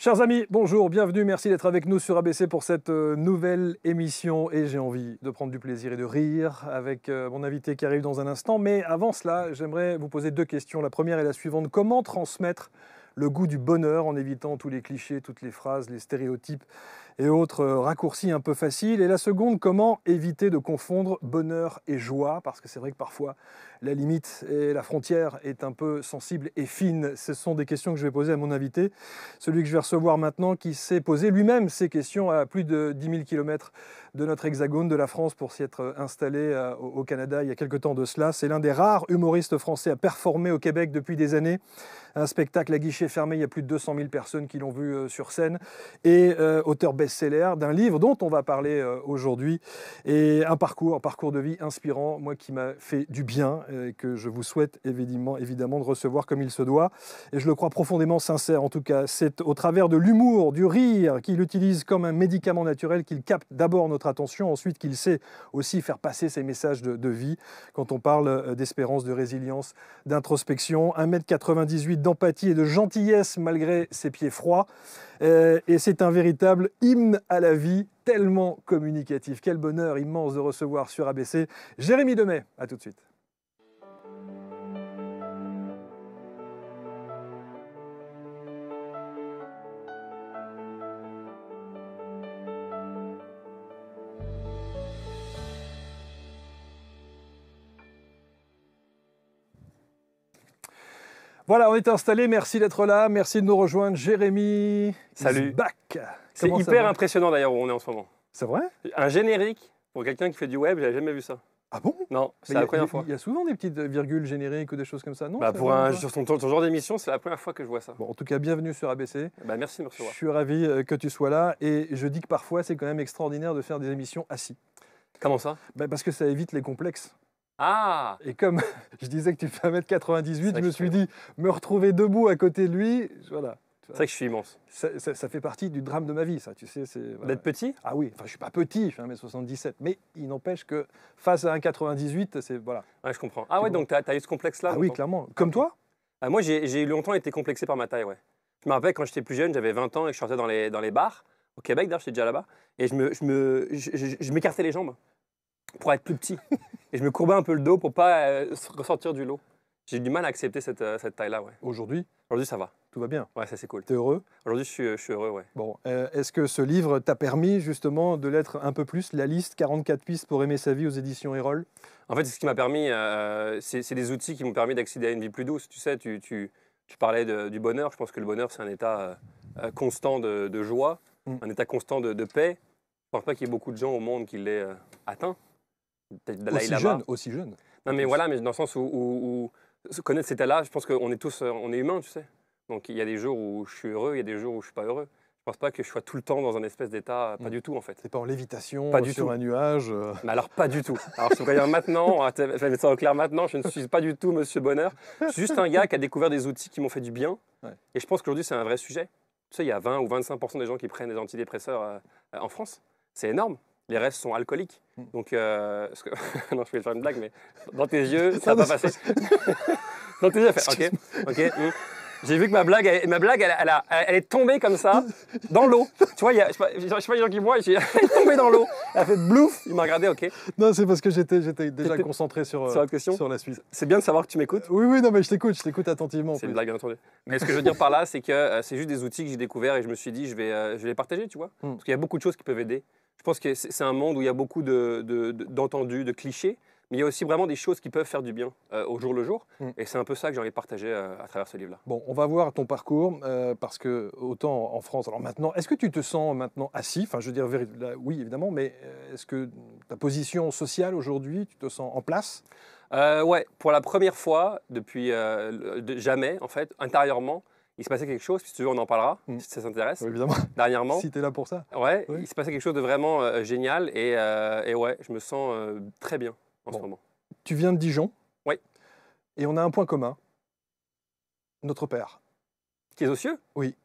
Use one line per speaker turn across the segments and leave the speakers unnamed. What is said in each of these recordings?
Chers amis, bonjour, bienvenue, merci d'être avec nous sur ABC pour cette nouvelle émission et j'ai envie de prendre du plaisir et de rire avec mon invité qui arrive dans un instant. Mais avant cela, j'aimerais vous poser deux questions. La première est la suivante. Comment transmettre le goût du bonheur en évitant tous les clichés, toutes les phrases, les stéréotypes et autres raccourcis un peu faciles? Et la seconde, comment éviter de confondre bonheur et joie? Parce que c'est vrai que parfois, la limite et la frontière est un peu sensible et fine. Ce sont des questions que je vais poser à mon invité, celui que je vais recevoir maintenant, qui s'est posé lui-même ces questions à plus de 10 000 km de notre hexagone, de la France, pour s'y être installé au Canada il y a quelque temps de cela. C'est l'un des rares humoristes français à performer au Québec depuis des années. Un spectacle à guichet fermé, il y a plus de 200 000 personnes qui l'ont vu sur scène. Et auteur best-seller d'un livre dont on va parler aujourd'hui. Et un parcours de vie inspirant, moi qui m'a fait du bien, et que je vous souhaite évidemment de recevoir comme il se doit. Et je le crois profondément sincère en tout cas. C'est au travers de l'humour, du rire, qu'il utilise comme un médicament naturel, qu'il capte d'abord notre attention, ensuite qu'il sait aussi faire passer ses messages de vie. Quand on parle d'espérance, de résilience, d'introspection, 1,98 m d'empathie et de gentillesse malgré ses pieds froids. Et c'est un véritable hymne à la vie, tellement communicatif. Quel bonheur immense de recevoir sur ABC Jérémy Demey. À tout de suite. Voilà, on est installé. Merci d'être là. Merci de nous rejoindre. Jérémy.
Salut.
Back.
C'est hyper impressionnant d'ailleurs où on est en ce moment.
C'est vrai?
Un générique pour quelqu'un qui fait du web, j'avais jamais vu ça.
Ah bon?
Non, c'est la première fois.
Il y a souvent des petites virgules génériques ou des choses comme ça, non?
Bah pour sur ton genre d'émission, c'est la première fois que je vois ça.
Bon, en tout cas, bienvenue sur ABC.
Bah merci de me recevoir.
Je suis ravi que tu sois là et je dis que parfois, c'est quand même extraordinaire de faire des émissions assis.
Comment ça?
Bah parce que ça évite les complexes.
Ah!
Et comme je disais que tu fais 1,98 m, je me suis dit, me retrouver debout à côté de lui, voilà.
C'est vrai que je suis immense.
Ça fait partie du drame de ma vie, ça, tu sais. Voilà.
D'être petit?
Ah oui, enfin je suis pas petit, je fais 1,77 m, mais il n'empêche que face à 1,98 m, c'est voilà.
Ouais, je comprends. Ah ouais, donc t'as eu ce complexe-là?
Ah oui, clairement. Comme toi?
Moi, j'ai longtemps été complexé par ma taille, ouais. Je me rappelle quand j'étais plus jeune, j'avais 20 ans et je sortais dans les bars, au Québec d'ailleurs, j'étais déjà là-bas, et je m'écartais les jambes pour être plus petit. Et je me courbais un peu le dos pour pas ressortir du lot. J'ai eu du mal à accepter cette taille-là, ouais.
Aujourd'hui,
ça va.
tout va bien.
Ouais, ça c'est cool.
T'es heureux?
Aujourd'hui, je suis heureux, ouais.
Bon, est-ce que ce livre t'a permis justement de l'être un peu plus, la liste 44 pistes pour aimer sa vie aux éditions Erol?
En fait, c'est ce qui m'a permis, c'est des outils qui m'ont permis d'accéder à une vie plus douce. Tu sais, tu parlais du bonheur. Je pense que le bonheur, c'est un état constant de joie, un état constant de paix. Je ne pense pas qu'il y ait beaucoup de gens au monde qui l'aient atteint.
Aussi jeune.
Non, mais voilà, mais dans le sens où connaître cet état-là, je pense qu'on est tous, on est humains, tu sais. Donc il y a des jours où je suis heureux, il y a des jours où je suis pas heureux. Je pense pas que je sois tout le temps dans un espèce d'état, pas du tout en fait.
C'est pas en lévitation,
pas du
sur
tout.
Un nuage.
Mais alors pas du tout. Alors je te préviens maintenant, je vais mettre ça au clair maintenant, je ne suis pas du tout Monsieur Bonheur. Je suis juste un gars qui a découvert des outils qui m'ont fait du bien. Ouais. Et je pense qu'aujourd'hui c'est un vrai sujet. Tu sais, il y a 20 ou 25% des gens qui prennent des antidépresseurs en France. C'est énorme. Les restes sont alcooliques. Donc, non, je vais faire une blague, mais dans tes yeux, ça va pas passer. Dans tes yeux, fait, ok. J'ai vu que ma blague, elle est tombée comme ça, dans l'eau. Tu vois, je sais pas les gens qui me voient, elle est tombée dans l'eau. Elle a fait blouf, il m'a regardé, ok.
Non, c'est parce que j'étais déjà concentré sur la suite.
C'est bien de savoir que tu m'écoutes.
Oui, non, mais je t'écoute attentivement.
C'est une blague, bien entendu. Mais ce que je veux dire par là, c'est que c'est juste des outils que j'ai découverts et je me suis dit, je vais les partager, tu vois. Parce qu'il y a beaucoup de choses qui peuvent aider. Je pense que c'est un monde où il y a beaucoup d'entendus, de clichés, mais il y a aussi vraiment des choses qui peuvent faire du bien au jour le jour. Et c'est un peu ça que j'ai envie de partager à travers ce livre-là.
Bon, on va voir ton parcours, parce que autant en France, alors maintenant, est-ce que tu te sens maintenant assis? Enfin, je veux dire, oui, évidemment, mais est-ce que ta position sociale aujourd'hui, tu te sens en place?
Ouais, pour la première fois, depuis jamais, en fait, intérieurement, il se passait quelque chose, si tu veux, on en parlera, si ça s'intéresse.
Oui, évidemment.
Dernièrement.
Si tu es là pour ça.
Ouais, oui. Il se passait quelque chose de vraiment génial et ouais, je me sens très bien en ce moment.
Tu viens de Dijon.
Oui.
Et on a un point commun. Notre Père.
Qui est aux cieux?
Oui.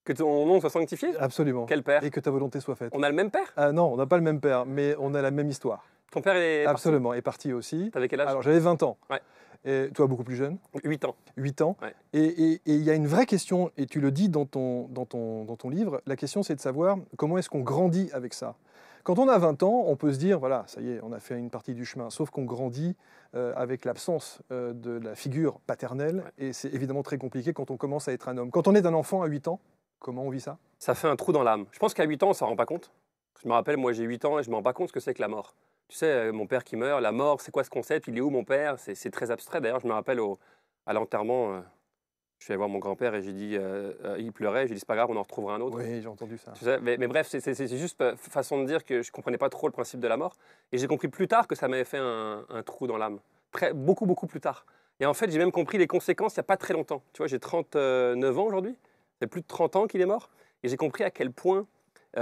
Que ton nom soit sanctifié?
Absolument.
Quel Père?
Et que ta volonté soit faite.
On a le même Père?
Ah non, on n'a pas le même Père, mais on a la même histoire.
Ton père est
Absolument, est parti aussi.
T'avais quel âge?
Alors j'avais 20 ans.
Ouais.
Et toi, beaucoup plus jeune?
8 ans.
8 ans.
Ouais.
Et il y a une vraie question, et tu le dis dans ton livre, la question c'est de savoir comment est-ce qu'on grandit avec ça. Quand on a 20 ans, on peut se dire, voilà, ça y est, on a fait une partie du chemin, sauf qu'on grandit avec l'absence de la figure paternelle, et c'est évidemment très compliqué quand on commence à être un homme. Quand on est un enfant à 8 ans, comment on vit ça?
Ça fait un trou dans l'âme. Je pense qu'à 8 ans, on s'en rend pas compte. Je me rappelle, moi j'ai 8 ans et je me rends pas compte ce que c'est que la mort. Tu sais, mon père qui meurt, la mort, c'est quoi ce concept? Il est où mon père? C'est très abstrait. D'ailleurs, je me rappelle à l'enterrement, je suis allé voir mon grand-père et j'ai dit, il pleurait, j'ai dit c'est pas grave, on en retrouvera un autre.
Oui, j'ai entendu ça.
Tu sais, mais bref, c'est juste façon de dire que je comprenais pas trop le principe de la mort. Et j'ai compris plus tard que ça m'avait fait un trou dans l'âme. Beaucoup, beaucoup plus tard. Et en fait, j'ai même compris les conséquences il n'y a pas très longtemps. Tu vois, j'ai 39 ans aujourd'hui. C'est plus de 30 ans qu'il est mort. Et j'ai compris à quel point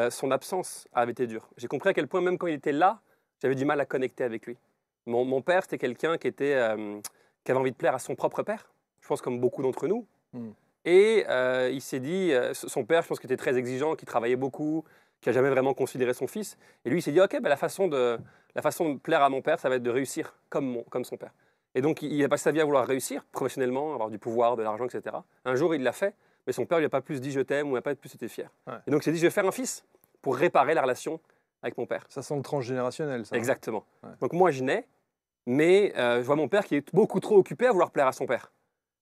son absence avait été dure. J'ai compris à quel point, même quand il était là, j'avais du mal à connecter avec lui. Mon père, c'était quelqu'un qui avait envie de plaire à son propre père. Je pense comme beaucoup d'entre nous. Et il s'est dit, son père, je pense qu'il était très exigeant, qui travaillait beaucoup, qui n'a jamais vraiment considéré son fils. Et lui, il s'est dit, ok, la façon de plaire à mon père, ça va être de réussir comme son père. Et donc, il a passé sa vie à vouloir réussir professionnellement, avoir du pouvoir, de l'argent, etc. Un jour, il l'a fait, mais son père lui a pas plus dit je t'aime ou n'a pas plus été fier. Ouais. Et donc, il s'est dit, je vais faire un fils pour réparer la relation avec mon père.
Ça sent le transgénérationnel, ça.
Exactement. Ouais. Donc, moi, je nais, mais je vois mon père qui est beaucoup trop occupé à vouloir plaire à son père.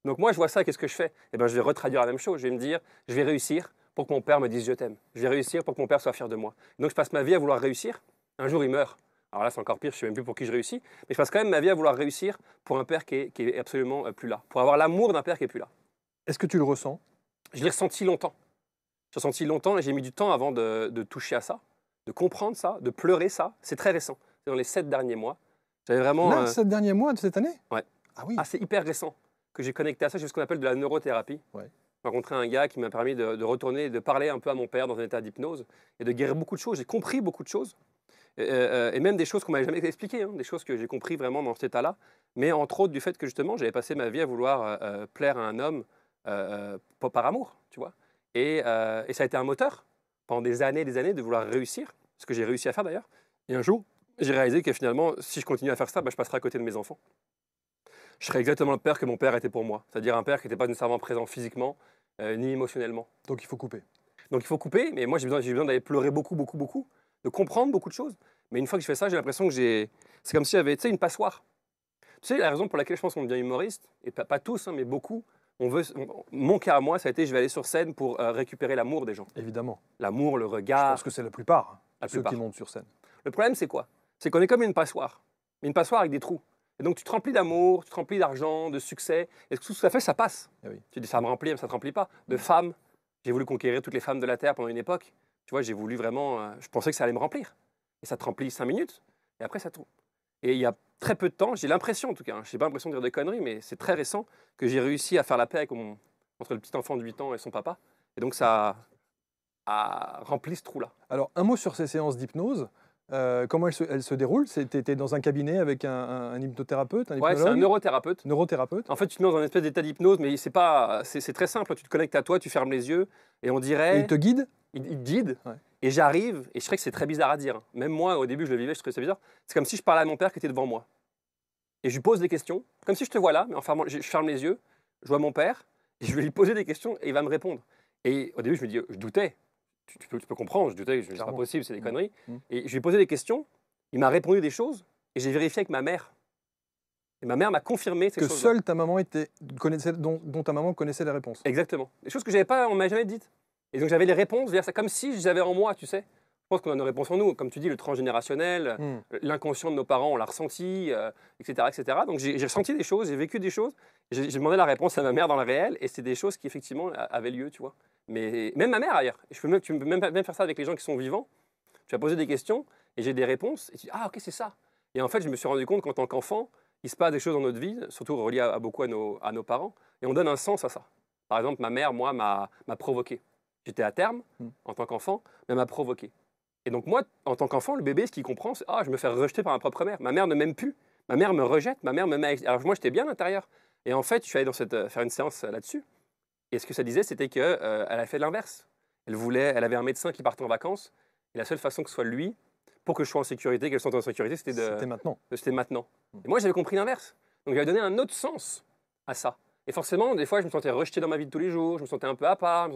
Donc moi, je vois ça, qu'est-ce que je fais? Eh ben, je vais retraduire la même chose. Je vais me dire, je vais réussir pour que mon père me dise je t'aime. Je vais réussir pour que mon père soit fier de moi. Donc je passe ma vie à vouloir réussir. Un jour, il meurt. Alors là, c'est encore pire, je ne sais même plus pour qui je réussis. Mais je passe quand même ma vie à vouloir réussir pour un père qui est absolument plus là. Pour avoir l'amour d'un père qui est plus là.
Est-ce que tu le ressens?
Je l'ai ressenti longtemps. J'ai ressenti longtemps et j'ai mis du temps avant de toucher à ça, de comprendre ça, de pleurer ça. C'est très récent. C'est dans les 7 derniers mois. J'avais vraiment...
Là, 7 derniers mois de cette année?
Ouais.
Ah oui.
Ah, c'est hyper récent que j'ai connecté à ça. J'ai ce qu'on appelle de la neurothérapie.
Ouais.
J'ai rencontré un gars qui m'a permis de retourner, de parler un peu à mon père dans un état d'hypnose et de guérir beaucoup de choses. J'ai compris beaucoup de choses et même des choses qu'on m'avait jamais expliquées, hein, des choses que j'ai compris vraiment dans cet état-là. Mais entre autres du fait que justement, j'avais passé ma vie à vouloir plaire à un homme par amour, tu vois. Et ça a été un moteur pendant des années de vouloir réussir, ce que j'ai réussi à faire d'ailleurs. Et un jour, j'ai réalisé que finalement, si je continue à faire ça, je passerai à côté de mes enfants. Je serais exactement le père que mon père était pour moi. C'est-à-dire un père qui n'était pas nécessairement présent physiquement, ni émotionnellement.
Donc il faut couper.
Donc il faut couper, mais moi j'ai besoin d'aller pleurer beaucoup, de comprendre beaucoup de choses. Mais une fois que je fais ça, j'ai l'impression que c'est comme si j'avais, une passoire. Tu sais, la raison pour laquelle je pense qu'on devient humoriste, et pas tous, hein, mais beaucoup, mon cas à moi, ça a été, je vais aller sur scène pour récupérer l'amour des gens.
Évidemment.
L'amour, le regard.
Je pense que c'est la plupart, ceux qui montent sur scène.
Le problème, c'est quoi? C'est qu'on est comme une passoire. Mais une passoire avec des trous. Et donc, tu te remplis d'amour, tu te remplis d'argent, de succès. Et tout ça fait, ça passe.
Eh oui.
Tu dis, ça me remplit, mais ça ne te remplit pas. De femmes, j'ai voulu conquérir toutes les femmes de la Terre pendant une époque. Tu vois, j'ai voulu vraiment... je pensais que ça allait me remplir. Et ça te remplit 5 minutes, et après, ça tourne. Et il y a très peu de temps, j'ai l'impression en tout cas, je n'ai pas l'impression de dire des conneries, mais c'est très récent que j'ai réussi à faire la paix entre le petit enfant de 8 ans et son papa. Et donc, ça a rempli ce trou-là.
Alors, un mot sur ces séances d'hypnose. Comment elles se déroulent? Tu étais dans un cabinet avec un hypnothérapeute, un hypnologue?
Ouais, c'est un neurothérapeute.
Neurothérapeute.
En fait, tu te mets dans un espèce d'état d'hypnose, mais c'est très simple. Tu te connectes à toi, tu fermes les yeux, et on dirait...
Et il te guide?
Il te guide.
Ouais.
Et j'arrive, et je sais que c'est très bizarre à dire. Même moi, au début, je le vivais, je trouvais ça bizarre. C'est comme si je parlais à mon père qui était devant moi. Et je lui pose des questions, comme si je te vois là, mais enfin, je ferme les yeux, je vois mon père, et je vais lui poser des questions, et il va me répondre. Et au début, je me dis, je doutais. Tu peux comprendre, je doutais, c'est pas possible, c'est des conneries. Et je lui ai posé des questions, il m'a répondu des choses, et j'ai vérifié avec ma mère. Et ma mère m'a confirmé ces choses.
Que seule ta maman dont ta maman connaissait les réponses.
Exactement. Des choses que on m'avait jamais dites. Et donc j'avais les réponses, c'est comme si je les avais en moi, tu sais. Je pense qu'on a nos réponses en nous. Comme tu dis, le transgénérationnel, l'inconscient de nos parents, on l'a ressenti, etc., etc. Donc j'ai ressenti des choses, j'ai vécu des choses. J'ai demandé la réponse à ma mère dans le réel, et c'est des choses qui effectivement avaient lieu, tu vois. Mais même ma mère ailleurs. Tu peux même faire ça avec les gens qui sont vivants. Tu vas poser des questions, et j'ai des réponses, et tu dis, ah ok, c'est ça. Et en fait, je me suis rendu compte qu'en tant qu'enfant, il se passe des choses dans notre vie, surtout reliées beaucoup à nos parents, et on donne un sens à ça. Par exemple, ma mère, moi, m'a provoqué. J'étais à terme, en tant qu'enfant, mais elle m'a provoqué. Et donc moi, en tant qu'enfant, le bébé, ce qu'il comprend, c'est « Ah, je me fais rejeter par ma propre mère. Ma mère ne m'aime plus. Ma mère me rejette. Ma mère me met... » Alors moi, j'étais bien à l'intérieur. Et en fait, je suis allé faire une séance là-dessus. Et ce que ça disait, c'était qu'elle a fait l'inverse. Elle avait un médecin qui partait en vacances. Et la seule façon que ce soit lui pour que je sois en sécurité, qu'elle soit en sécurité,
C'était maintenant.
C'était maintenant. Et moi, j'avais compris l'inverse. Donc, j'avais donné un autre sens à ça. Et forcément, des fois, je me sentais rejeté dans ma vie de tous les jours, je me sentais un peu à part,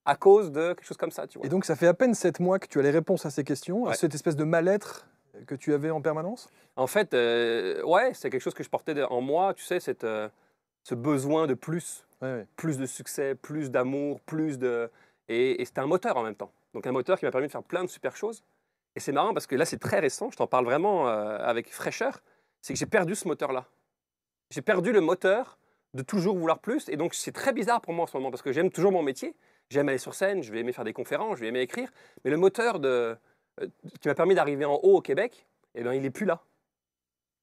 à cause de quelque chose comme ça, tu vois.
Et donc, ça fait à peine 7 mois que tu as les réponses à ces questions, à
Ouais.
cette espèce de mal-être que tu avais en permanence?
En fait, ouais, c'est quelque chose que je portais en moi, tu sais, ce besoin de plus.
Ouais.
Plus de succès, plus d'amour, plus de... Et c'était un moteur en même temps. Donc un moteur qui m'a permis de faire plein de super choses. Et c'est marrant parce que là, c'est très récent, je t'en parle vraiment avec fraîcheur, c'est que j'ai perdu ce moteur-là. J'ai perdu le moteur de toujours vouloir plus. Et donc, c'est très bizarre pour moi en ce moment parce que j'aime toujours mon métier. J'aime aller sur scène, je vais aimer faire des conférences, je vais aimer écrire. Mais le moteur qui m'a permis d'arriver en haut au Québec, eh ben, il n'est plus là.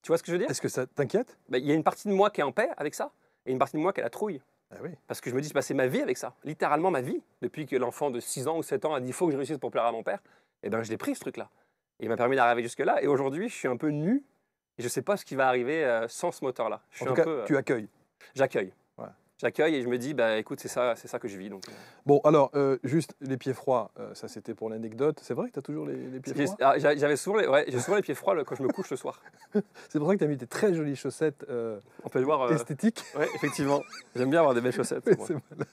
Tu vois ce que je veux dire?
Est-ce que ça t'inquiète?
Ben, il y a une partie de moi qui est en paix avec ça et une partie de moi qui a la trouille.
Ah oui.
Parce que je me dis, j'ai passé ma vie avec ça, littéralement ma vie. Depuis que l'enfant de 6 ans ou 7 ans a dit, il faut que je réussisse pour plaire à mon père, et ben je l'ai pris ce truc-là. Il m'a permis d'arriver jusque-là, et aujourd'hui, je suis un peu nu, et je ne sais pas ce qui va arriver sans ce moteur-là.
En tout cas, tu accueilles.
J'accueille.
Ouais.
J'accueille et je me dis, bah, écoute, c'est ça que je vis. Donc,
Bon, alors, juste les pieds froids, ça c'était pour l'anecdote. C'est vrai que tu as toujours les pieds froids?
J'ai souvent les pieds froids quand je me couche le soir.
C'est pour ça que tu as mis tes très jolies chaussettes
On peut le voir.
esthétiques.
Oui, effectivement. J'aime bien avoir des belles chaussettes.
Oui,
moi.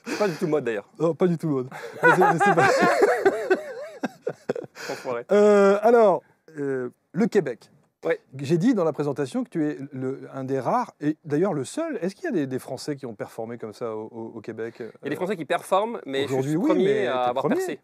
c'est
Pas du tout mode d'ailleurs.
Non, pas du tout mode. C'est pas-
Enfoiré.
Alors, le Québec.
Ouais.
J'ai dit dans la présentation que tu es un des rares, et d'ailleurs le seul. Est-ce qu'il y a des Français qui ont performé comme ça au Québec?
Il y a des Français qui performent, mais je suis
Aujourd'hui,
le
oui,
premier
mais
à
t'es
avoir
premier.
percé.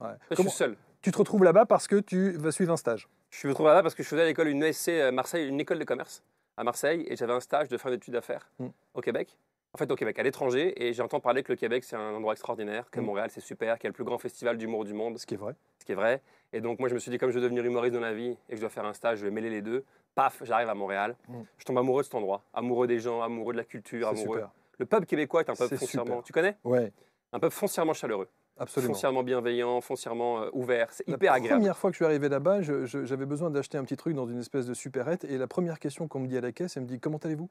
Ouais.
Je suis seul.
Tu te retrouves là-bas parce que tu vas suivre un stage?
Je me trouve là-bas parce que je faisais à l'école une ESC Marseille, une école de commerce à Marseille, et j'avais un stage de fin d'études à faire au Québec. En fait, au Québec, à l'étranger, et j'entends parler que le Québec, c'est un endroit extraordinaire, que Montréal, c'est super, qu'il y a le plus grand festival d'humour du monde.
Ce qui est vrai.
Ce qui est vrai. Et donc, moi, je me suis dit, comme je veux devenir humoriste dans la vie et que je dois faire un stage, je vais mêler les deux. Paf, j'arrive à Montréal. Je tombe amoureux de cet endroit, amoureux des gens, amoureux de la culture,
C'est
amoureux.
super.
Le peuple québécois est un peuple
C'est
foncièrement.
super.
Tu connais?
Ouais,
Un peuple foncièrement chaleureux,
absolument.
foncièrement bienveillant, foncièrement ouvert. C'est
La
hyper agréable.
première fois que je suis arrivé là-bas, j'avais besoin d'acheter un petit truc dans une espèce de supérette, et la première question qu'on me dit à la caisse, elle me dit: comment allez-vous?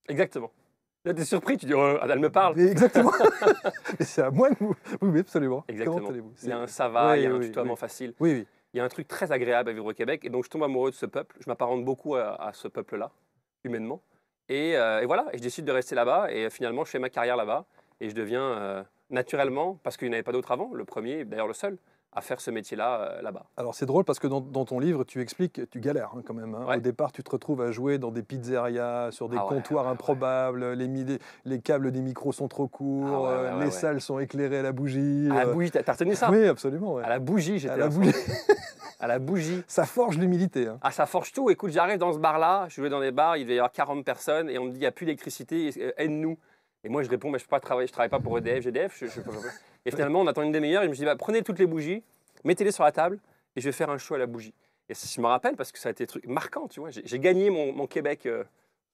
Exactement. Là, t'es surpris, tu dis, oh, elle me parle.
Mais exactement. Et c'est à moi de vous. Oui, absolument.
Exactement.
Comment allez-vous?
Il y a un ça va, il y a un
oui,
tutoiement
oui.
facile.
Oui, oui.
Il y a un truc très agréable à vivre au Québec. Et donc, je tombe amoureux de ce peuple. Je m'apparente beaucoup à ce peuple-là, humainement. Et voilà, et je décide de rester là-bas. Et finalement, je fais ma carrière là-bas. Et je deviens naturellement, parce qu'il n'y en avait pas d'autre avant, le premier, d'ailleurs le seul, à faire ce métier-là là-bas.
Alors c'est drôle parce que dans ton livre, tu expliques, tu galères quand même.
Ouais.
Au départ, tu te retrouves à jouer dans des pizzerias, sur des
Ah ouais,
comptoirs improbables, les câbles des micros sont trop courts, les salles sont éclairées à la bougie.
À la bougie, t'as retenu ça?
Oui, absolument. Ouais.
À la bougie, j'étais
À la
là.
bougie.
À la bougie.
Ça forge l'humilité. Hein.
Ah, ça forge tout. Écoute, j'arrive dans ce bar-là, je jouais dans des bars, il devait y avoir 40 personnes, et on me dit, il n'y a plus d'électricité, aide-nous. Et moi, je réponds, mais je ne peux pas travailler, je ne travaille pas pour EDF, GDF. Et finalement, on attend une demi-heure, et je me dis, bah, prenez toutes les bougies, mettez-les sur la table, et je vais faire un show à la bougie. Et je me rappelle, parce que ça a été un truc marquant, tu vois. J'ai gagné mon Québec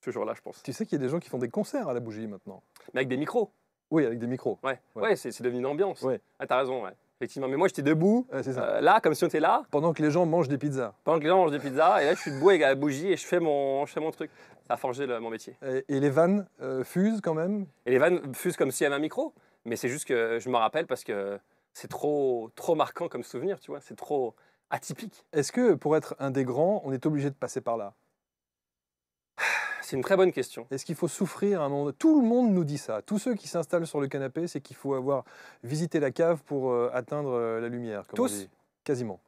ce jour-là, je pense.
Tu sais qu'il y a des gens qui font des concerts à la bougie maintenant.
Mais avec des micros.
Oui, avec des micros.
Ouais, c'est devenu une ambiance.
Ouais.
Ah, t'as raison, ouais. Effectivement. Mais moi, j'étais debout,
C'est ça.
là, comme si on était là,
Pendant que les gens mangent des pizzas.
pendant que les gens mangent des pizzas, et là, je suis debout avec la bougie, et je fais mon truc. Ça a forgé mon métier.
Et les vannes fusent quand même.
Et les vannes fusent comme s'il y avait un micro. Mais c'est juste que je me rappelle parce que c'est trop marquant comme souvenir, tu vois. C'est trop atypique.
Est-ce que pour être un des grands, on est obligé de passer par là?
C'est une très bonne question.
Est-ce qu'il faut souffrir un moment? Tout le monde nous dit ça. Tous ceux qui s'installent sur le canapé, c'est qu'il faut avoir visité la cave pour atteindre la lumière. Comme
Tous?
on dit. Quasiment.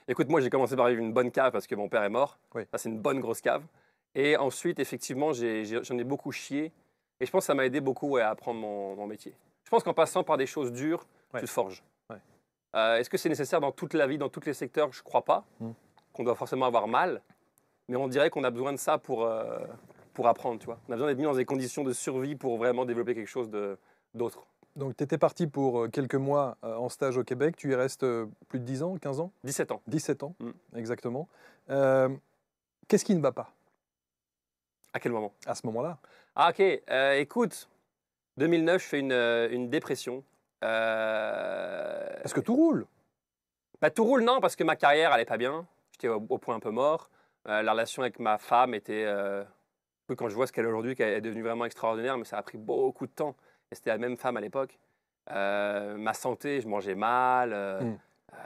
Écoute, moi, j'ai commencé par vivre une bonne cave parce que mon père est mort.
Oui.
Ça, c'est une bonne grosse cave. Et ensuite, effectivement, j'en ai beaucoup chié. Et je pense que ça m'a aidé beaucoup à apprendre mon métier. Je pense qu'en passant par des choses dures, tu te forges.
Ouais.
Est-ce que c'est nécessaire dans toute la vie, dans tous les secteurs? Je ne crois pas qu'on doit forcément avoir mal. Mais on dirait qu'on a besoin de ça pour apprendre, tu vois. On a besoin d'être mis dans des conditions de survie pour vraiment développer quelque chose d'autre.
Donc tu étais parti pour quelques mois en stage au Québec. Tu y restes plus de 10 ans, 15 ans?
17 ans.
17 ans, exactement. Qu'est-ce qui ne va pas
À quel moment?
à ce moment-là?
Ah, ok. Écoute, 2009, je fais une dépression.
Parce que tout roule.
Bah, tout roule, non, parce que ma carrière, elle n'est pas bien. J'étais au point un peu mort. La relation avec ma femme était... quand je vois ce qu'elle est aujourd'hui, qu'elle est devenue vraiment extraordinaire, mais ça a pris beaucoup de temps. Et c'était la même femme à l'époque. Ma santé, je mangeais mal.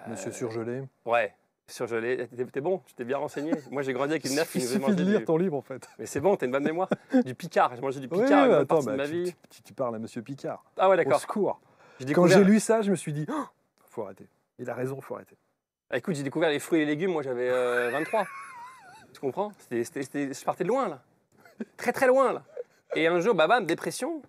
Monsieur surgelé.
Ouais. T'es bon, tu t'es bien renseigné. Moi, j'ai grandi avec une mère qui
Il
nous faisait
suffit de
manger
lire ton livre, en fait.
Mais c'est bon, t'as une bonne mémoire. Du Picard, j'ai mangé du
Oui,
Picard une bonne
attends,
partie de ma vie.
tu parles à Monsieur Picard.
Ah ouais,
Au
d'accord.
secours.
J'ai
Quand
découvert...
j'ai lu ça, je me suis dit, oh, faut arrêter. Il a raison, faut arrêter.
Ah, écoute, j'ai découvert les fruits et les légumes, moi j'avais 23. Tu comprends? Je partais de loin, là. Très très loin, là. Et un jour, bam, dépression.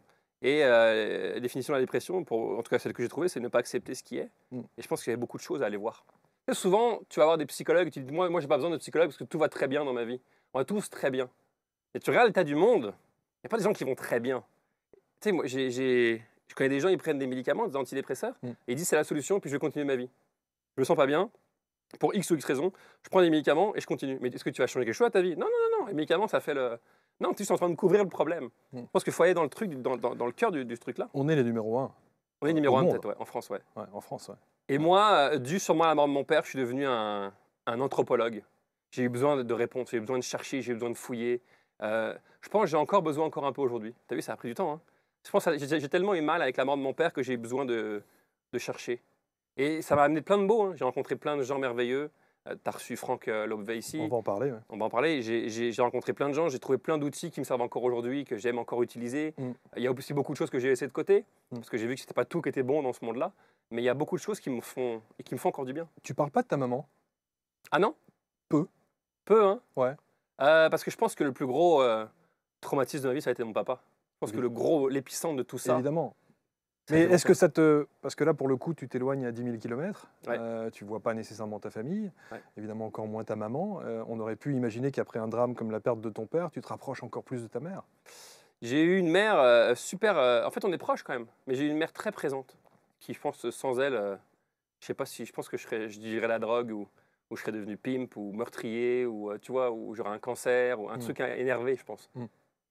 Et la définition de la dépression, en tout cas celle que j'ai trouvée, c'est ne pas accepter ce qui est. Et je pense qu'il y avait beaucoup de choses à aller voir. Et souvent, tu vas avoir des psychologues, tu te dis, moi j'ai pas besoin de psychologue parce que tout va très bien dans ma vie. On va tous très bien. Et tu regardes l'état du monde, il n'y a pas des gens qui vont très bien. Tu sais, moi, je connais des gens, ils prennent des médicaments, des antidépresseurs, et ils disent c'est la solution, puis je vais continuer ma vie. Je me sens pas bien, pour X ou X raison, je prends des médicaments et je continue. Mais est-ce que tu vas changer quelque chose à ta vie? Non, non, non, non, les médicaments, ça fait le... Non, tu es en train de couvrir le problème. Je pense qu'il faut aller dans le truc, dans le cœur du truc-là.
On est les numéros 1.
On est numéro 1 peut-être, ouais, en France, ouais.
Ouais, en France, ouais.
Et moi, dû sûrement à la mort de mon père, je suis devenu un anthropologue. J'ai eu besoin de réponses, j'ai eu besoin de chercher, j'ai eu besoin de fouiller. Je pense que j'ai encore besoin un peu aujourd'hui. Tu as vu, ça a pris du temps. Hein. Je pense que j'ai tellement eu mal avec la mort de mon père que j'ai eu besoin de chercher. Et ça m'a amené plein de beaux. Hein. J'ai rencontré plein de gens merveilleux. Tu as reçu Franck Lobvet ici.
On va en parler. Ouais.
On va en parler. J'ai rencontré plein de gens. J'ai trouvé plein d'outils qui me servent encore aujourd'hui, que j'aime encore utiliser. Il y a aussi beaucoup de choses que j'ai laissées de côté, parce que j'ai vu que ce n'était pas tout qui était bon dans ce monde-là. Mais il y a beaucoup de choses qui me font encore du bien.
Tu parles pas de ta maman?
Ah non?
Peu.
Peu, hein?
Ouais.
Parce que je pense que le plus gros traumatisme de ma vie, ça a été mon papa. Je pense que l'épicentre de tout ça...
Évidemment. Mais est-ce que ça te... Parce que là, pour le coup, tu t'éloignes à 10 000 km. Ouais. Tu ne vois pas nécessairement ta famille. Ouais. Évidemment, encore moins ta maman. On aurait pu imaginer qu'après un drame comme la perte de ton père, tu te rapproches encore plus de ta mère.
J'ai eu une mère super... en fait, on est proches quand même. Mais j'ai eu une mère très présente. Qui, je pense, sans elle... je sais pas si... Je pense que je dirais la drogue ou je serais devenu pimp ou meurtrier ou, tu vois, ou j'aurais un cancer ou un truc énervé, je pense. Je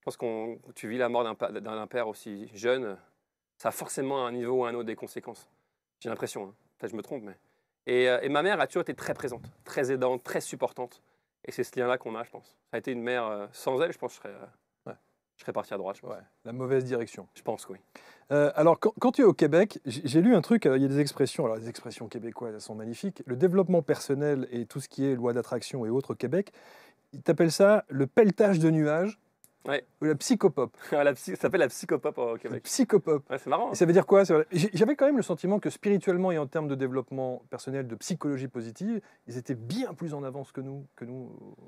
pense que tu vis la mort d'un père aussi jeune... Ça a forcément à un niveau ou à un autre des conséquences. J'ai l'impression, hein. Enfin, je me trompe, mais... Et ma mère a toujours été très présente, très aidante, très supportante. Et c'est ce lien-là qu'on a, je pense. Ça a été une mère... sans elle, je pense que je serais parti à droite, je pense.
Ouais, la mauvaise direction.
Je pense que oui.
Alors, quand tu es au Québec, j'ai lu un truc, il y a des expressions, alors les expressions québécoises, elles sont magnifiques. Le développement personnel et tout ce qui est loi d'attraction et autres au Québec, ils t'appellent ça le pelletage de nuages.
Ouais.
Ou la psychopop.
Ça s'appelle la psychopop au Québec.
Psychopop.
Ouais, c'est marrant. Hein.
Et ça veut dire quoi? J'avais quand même le sentiment que spirituellement et en termes de développement personnel, de psychologie positive, ils étaient bien plus en avance que nous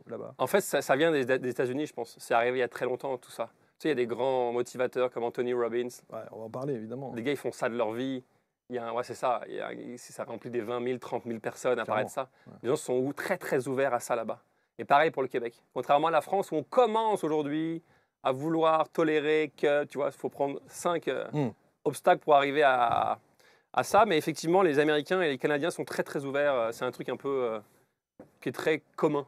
là-bas.
En fait, ça vient des États-Unis, je pense. C'est arrivé il y a très longtemps, tout ça. Tu sais, il y a des grands motivateurs comme Anthony Robbins.
Ouais, on va en parler, évidemment.
Les gars, ils font ça de leur vie. Ouais, c'est ça. Ça remplit des 20 000, 30 000 personnes à parler de ça. Ouais. Les gens sont très, très ouverts à ça là-bas. Et pareil pour le Québec. Contrairement à la France, où on commence aujourd'hui à vouloir tolérer que, tu vois, il faut prendre 5 obstacles pour arriver à ça. Mais effectivement, les Américains et les Canadiens sont très, très ouverts. C'est un truc un peu qui est très commun.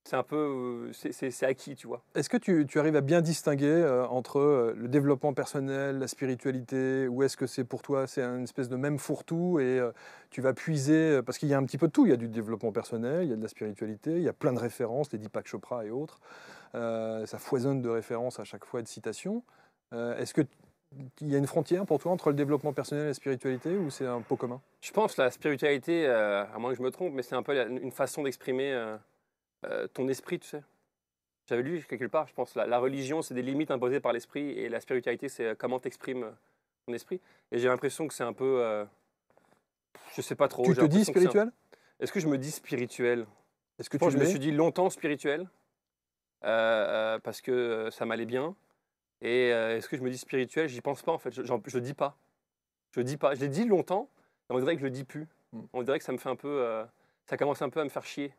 C'est un peu... c'est acquis, tu vois.
Est-ce que tu arrives à bien distinguer entre le développement personnel, la spiritualité, ou est-ce que c'est pour toi, c'est une espèce de même fourre-tout et tu vas puiser... Parce qu'il y a un petit peu de tout. Il y a du développement personnel, il y a de la spiritualité, il y a plein de références, les Deepak Chopra et autres. Ça foisonne de références à chaque fois et de citations. Est-ce qu'il y a une frontière pour toi entre le développement personnel et la spiritualité ou c'est un pot commun?
Je pense que la spiritualité, à moins que je me trompe, mais c'est un peu une façon d'exprimer ton esprit, tu sais. J'avais lu quelque part, je pense, la religion, c'est des limites imposées par l'esprit et la spiritualité, c'est comment tu exprimes ton esprit. Et j'ai l'impression que c'est un peu... je sais pas trop.
Tu te dis spirituel?
Est-ce que je me dis spirituel?
Est-ce que
je me suis dit longtemps spirituel. Parce que ça m'allait bien. Et est-ce que je me dis spirituel? J'y pense pas en fait, je dis pas. Je dis pas. Je l'ai dit longtemps, mais on dirait que je le dis plus. On dirait que ça me fait un peu... ça commence un peu à me faire chier,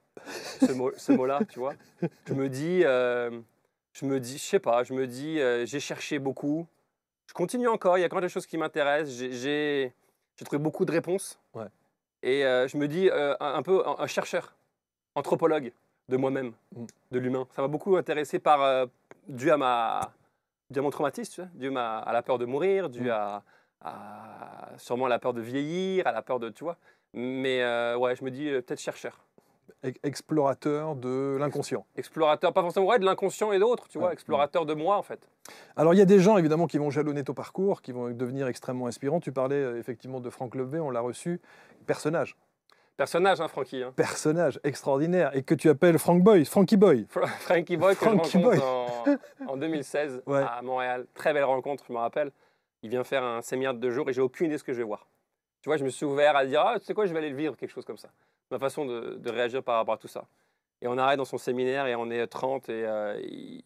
ce mot-là, tu vois. Je me dis, je sais pas, j'ai cherché beaucoup. Je continue encore, il y a quand même des choses qui m'intéressent. J'ai trouvé beaucoup de réponses. Ouais. Et je me dis un peu un chercheur, anthropologue de moi-même, de l'humain. Ça m'a beaucoup intéressé dû à mon traumatisme, tu sais, dû à la peur de mourir, dû sûrement à la peur de vieillir, à la peur de, tu vois. Mais ouais, je me dis peut-être chercheur.
Explorateur de l'inconscient.
Explorateur, pas forcément de l'inconscient et d'autres, tu vois, explorateur de moi en fait.
Alors il y a des gens évidemment qui vont jalonner ton parcours, qui vont devenir extrêmement inspirants. Tu parlais effectivement de Franck Lobvet, on l'a reçu. Personnage.
Personnage, hein, Francky. Hein.
Personnage extraordinaire. Et que tu appelles Frankie Boy.
Frankie Boy, que
Frankie
je rencontre en 2016
Ouais.
à Montréal. Très belle rencontre, je me rappelle. Il vient faire un séminaire de 2 jours et j'ai aucune idée de ce que je vais voir. Tu vois, je me suis ouvert à dire, ah, tu sais quoi, je vais aller le vivre, quelque chose comme ça. Ma façon de réagir par rapport à tout ça. Et on arrête dans son séminaire et on est 30 et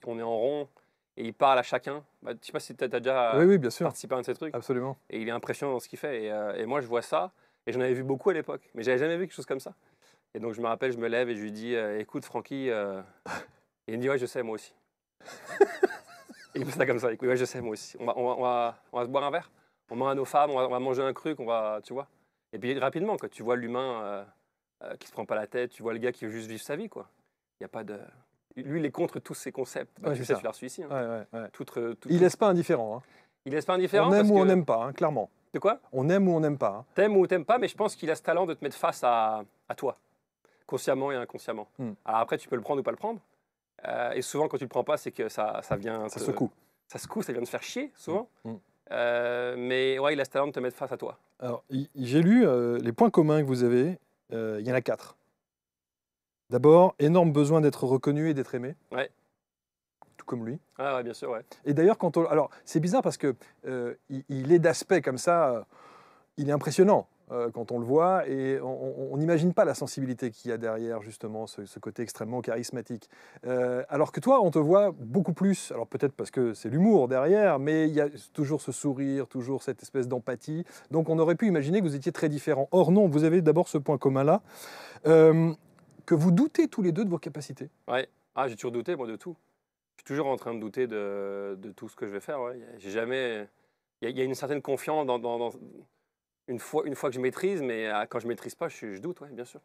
on est en rond et il parle à chacun. Bah, je ne sais pas si tu as déjà
Oui, bien sûr.
participé à un de ces trucs.
Absolument.
Et il est impressionnant dans ce qu'il fait. Et moi, je vois ça et j'en avais vu beaucoup à l'époque, mais j'avais jamais vu quelque chose comme ça. Et donc, je me rappelle, je me lève et je lui dis, écoute, Francky, et il me dit, ouais, je sais, moi aussi. Et il me fait ça comme ça, écoute, ouais, je sais, moi aussi. On va se boire un verre, on ment à nos femmes, on va manger un truc, tu vois. Et puis rapidement, quand tu vois l'humain qui se prend pas la tête, tu vois le gars qui veut juste vivre sa vie, quoi. Il y a pas de... Lui, il est contre tous ces concepts. Bah,
Ouais,
tu
c'est
sais,
ça.
tu l'as reçu ici. Hein.
Il laisse pas indifférent. Hein.
Il laisse pas indifférent.
On aime
parce
ou on
que...
n'aime pas, hein, clairement.
De quoi?
On aime ou on n'aime pas. Hein.
T'aimes ou t'aimes pas, mais je pense qu'il a ce talent de te mettre face à toi, consciemment et inconsciemment. Alors après, tu peux le prendre ou pas le prendre. Et souvent, quand tu le prends pas, c'est que ça vient...
Ça secoue.
Ça secoue, ça vient de faire chier, souvent. Mais ouais, il a ce talent de te mettre face à toi.
Alors, j'ai lu les points communs que vous avez. Il y en a 4. D'abord, énorme besoin d'être reconnu et d'être aimé.
Ouais.
Tout comme lui.
Ah ouais, bien sûr, ouais.
Et d'ailleurs, alors, c'est bizarre parce que il est d'aspect comme ça, il est impressionnant quand on le voit et on n'imagine pas la sensibilité qu'il y a derrière justement ce côté extrêmement charismatique. Alors que toi, on te voit beaucoup plus, alors peut-être parce que c'est l'humour derrière, mais il y a toujours ce sourire, toujours cette espèce d'empathie. Donc on aurait pu imaginer que vous étiez très différents. Or non, vous avez d'abord ce point commun-là, que vous doutez tous les deux de vos capacités.
Ouais. Ah, j'ai toujours douté, moi, de tout. Je suis toujours en train de douter de tout ce que je vais faire. Ouais. J'ai jamais... Il y a une certaine confiance une fois que je maîtrise, mais quand je maîtrise pas, je doute, ouais, bien sûr.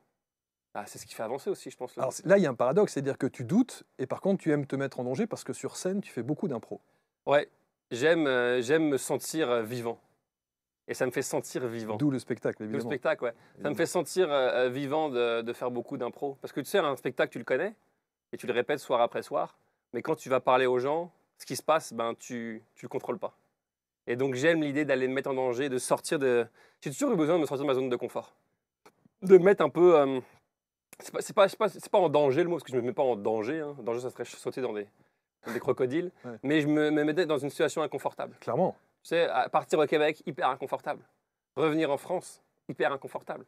Ah, c'est ce qui fait avancer aussi, je pense.
Alors là, il y a un paradoxe, c'est-à-dire que tu doutes et par contre, tu aimes te mettre en danger parce que sur scène, tu fais beaucoup d'impro.
Ouais, j'aime me sentir vivant. Et ça me fait sentir vivant.
D'où le spectacle, évidemment.
D'où le spectacle, ouais. Ça me fait sentir vivant de faire beaucoup d'impro. Parce que tu sais, un spectacle, tu le connais et tu le répètes soir après soir. Mais quand tu vas parler aux gens, ce qui se passe, ben, tu le contrôles pas. Et donc, j'aime l'idée d'aller me mettre en danger, de sortir de... J'ai toujours eu besoin de me sortir de ma zone de confort. De me mettre un peu... c'est pas en danger le mot, parce que je ne me mets pas en danger. Hein. En danger, ça serait sauter dans des crocodiles. Ouais. Mais je me mettais dans une situation inconfortable.
Clairement.
Tu sais, partir au Québec, hyper inconfortable. Revenir en France, hyper inconfortable.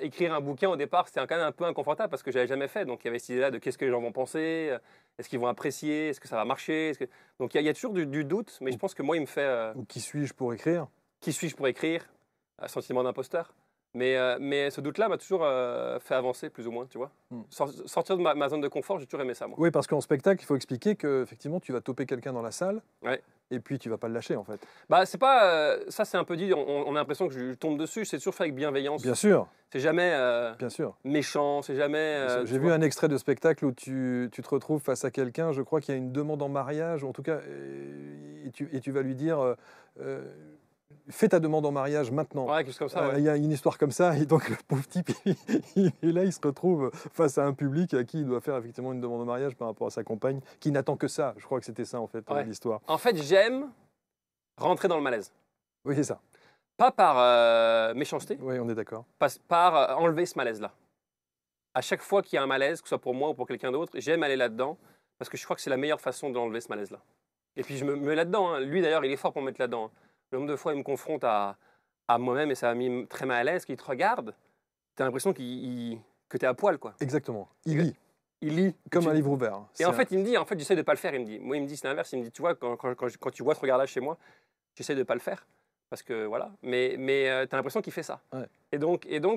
Écrire un bouquin au départ, c'était quand même un peu inconfortable parce que je n'avais jamais fait. Donc il y avait cette idée-là de qu'est-ce que les gens vont penser, est-ce qu'ils vont apprécier, est-ce que ça va marcher. Donc il y a toujours du doute, mais je pense que moi, il me fait...
Ou qui suis-je pour écrire?
Qui suis-je pour écrire? Sentiment d'imposteur. Mais ce doute-là m'a toujours fait avancer, plus ou moins, tu vois. Sortir de ma zone de confort, j'ai toujours aimé ça, moi.
Oui, parce qu'en spectacle, il faut expliquer qu'effectivement, tu vas toper quelqu'un dans la salle,
ouais.
Et puis tu vas pas le lâcher, en fait.
Bah, c'est pas... ça, c'est un peu dit, on a l'impression que je tombe dessus, c'est toujours fait avec bienveillance.
Bien sûr.
C'est jamais
bien sûr.
méchant, c'est jamais...
J'ai vu un extrait de spectacle où tu te retrouves face à quelqu'un, je crois qu'il y a une demande en mariage, ou en tout cas, et tu vas lui dire... fais ta demande en mariage maintenant.
Ouais, quelque chose comme ça. Ouais.
Il y a une histoire comme ça, et donc le pauvre type, et là, il se retrouve face à un public à qui il doit faire effectivement une demande en mariage par rapport à sa compagne, qui n'attend que ça. Je crois que c'était ça, en fait, l'histoire.
En fait, j'aime rentrer dans le malaise.
Oui, c'est ça.
Pas par méchanceté.
Oui, on est d'accord.
Par enlever ce malaise-là. À chaque fois qu'il y a un malaise, que ce soit pour moi ou pour quelqu'un d'autre, j'aime aller là-dedans, parce que je crois que c'est la meilleure façon d'enlever ce malaise-là. Et puis je me mets là-dedans. Hein. Lui, d'ailleurs, il est fort pour me mettre là-dedans. Hein. Le nombre de fois, il me confronte à moi-même et ça m'a mis très mal à l'aise, qu'il te regarde, tu as l'impression que tu es à poil. Quoi.
Exactement. Il lit.
Il lit.
Comme un livre ouvert.
Et en fait, il me dit, j'essaie de ne pas le faire. Moi, il me dit, c'est l'inverse. Il me dit, tu vois, quand tu vois ce regard-là chez moi, j'essaie de ne pas le faire. Parce que voilà. Mais tu as l'impression qu'il fait ça.
Ouais.
Et donc il te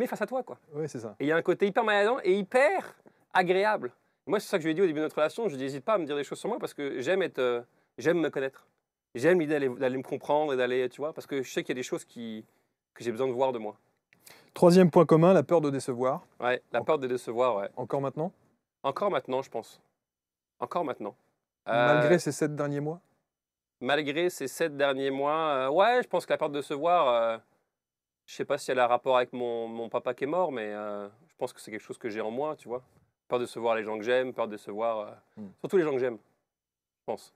met face à toi. Quoi.
Oui, c'est ça.
Et il y a un côté hyper malaisant et hyper agréable. Moi, c'est ça que je lui ai dit au début de notre relation. Je lui ai dit, n'hésite pas à me dire des choses sur moi parce que j'aime me connaître. J'aime l'idée d'aller me comprendre et d'aller, tu vois, parce que je sais qu'il y a des choses que j'ai besoin de voir de moi.
Troisième point commun, la peur de décevoir.
Ouais, la peur de décevoir, ouais.
Encore maintenant?
Encore maintenant, je pense. Encore maintenant.
Malgré ces 7 derniers mois?
Malgré ces 7 derniers mois, ouais, je pense que la peur de décevoir, je sais pas si elle a un rapport avec mon papa qui est mort, mais je pense que c'est quelque chose que j'ai en moi, tu vois. Peur de décevoir les gens que j'aime, peur de décevoir... surtout les gens que j'aime, je pense.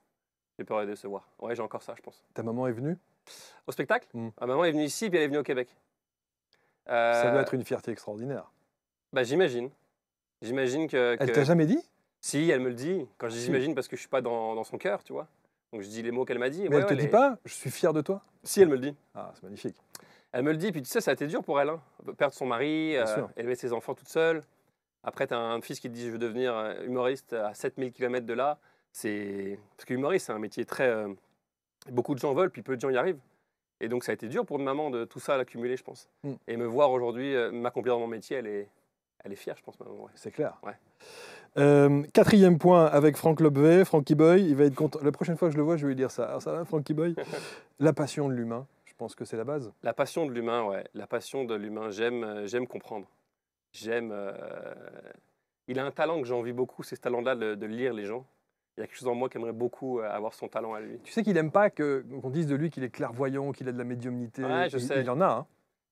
J'ai peur de décevoir. Ouais, j'ai encore ça, je pense.
Ta maman est venue?
Au spectacle? Ma maman est venue ici, puis elle est venue au Québec.
Ça doit être une fierté extraordinaire.
Bah, j'imagine. J'imagine que...
Elle t'a jamais dit?
Si, elle me le dit. Quand je dis
Si.
j'imagine, parce que je suis pas dans son cœur, tu vois. Donc je dis les mots qu'elle m'a dit.
Mais elle te dit pas, je suis fier de toi?
Si, elle me le dit.
Ah, c'est magnifique.
Elle me le dit, puis tu sais, ça a été dur pour elle. Hein. Perdre son mari,
sûr.
élever ses enfants toute seule. Après, tu as un fils qui te dit je veux devenir humoriste à 7000 km de là. Parce que humoriste, c'est un métier très... beaucoup de gens veulent, puis peu de gens y arrivent. Et donc ça a été dur pour une maman de tout ça l'accumuler, je pense. Et me voir aujourd'hui m'accomplir dans mon métier, elle est fière, je pense. Ouais.
C'est clair.
Ouais.
4e point avec Franck Lobvé, Frankie Boy. Il va être content. La prochaine fois que je le vois, je vais lui dire ça. Alors ça va, Frankie Boy? La passion de l'humain, je pense que c'est la base.
La passion de l'humain, ouais. La passion de l'humain, j'aime comprendre. Il a un talent que j'envie beaucoup, c'est ce talent-là de lire les gens. Il y a quelque chose en moi qui aimerait beaucoup avoir son talent à lui.
Tu sais qu'il n'aime pas qu'on dise de lui qu'il est clairvoyant, qu'il a de la médiumnité.
Ouais, je sais.
Il en a, hein.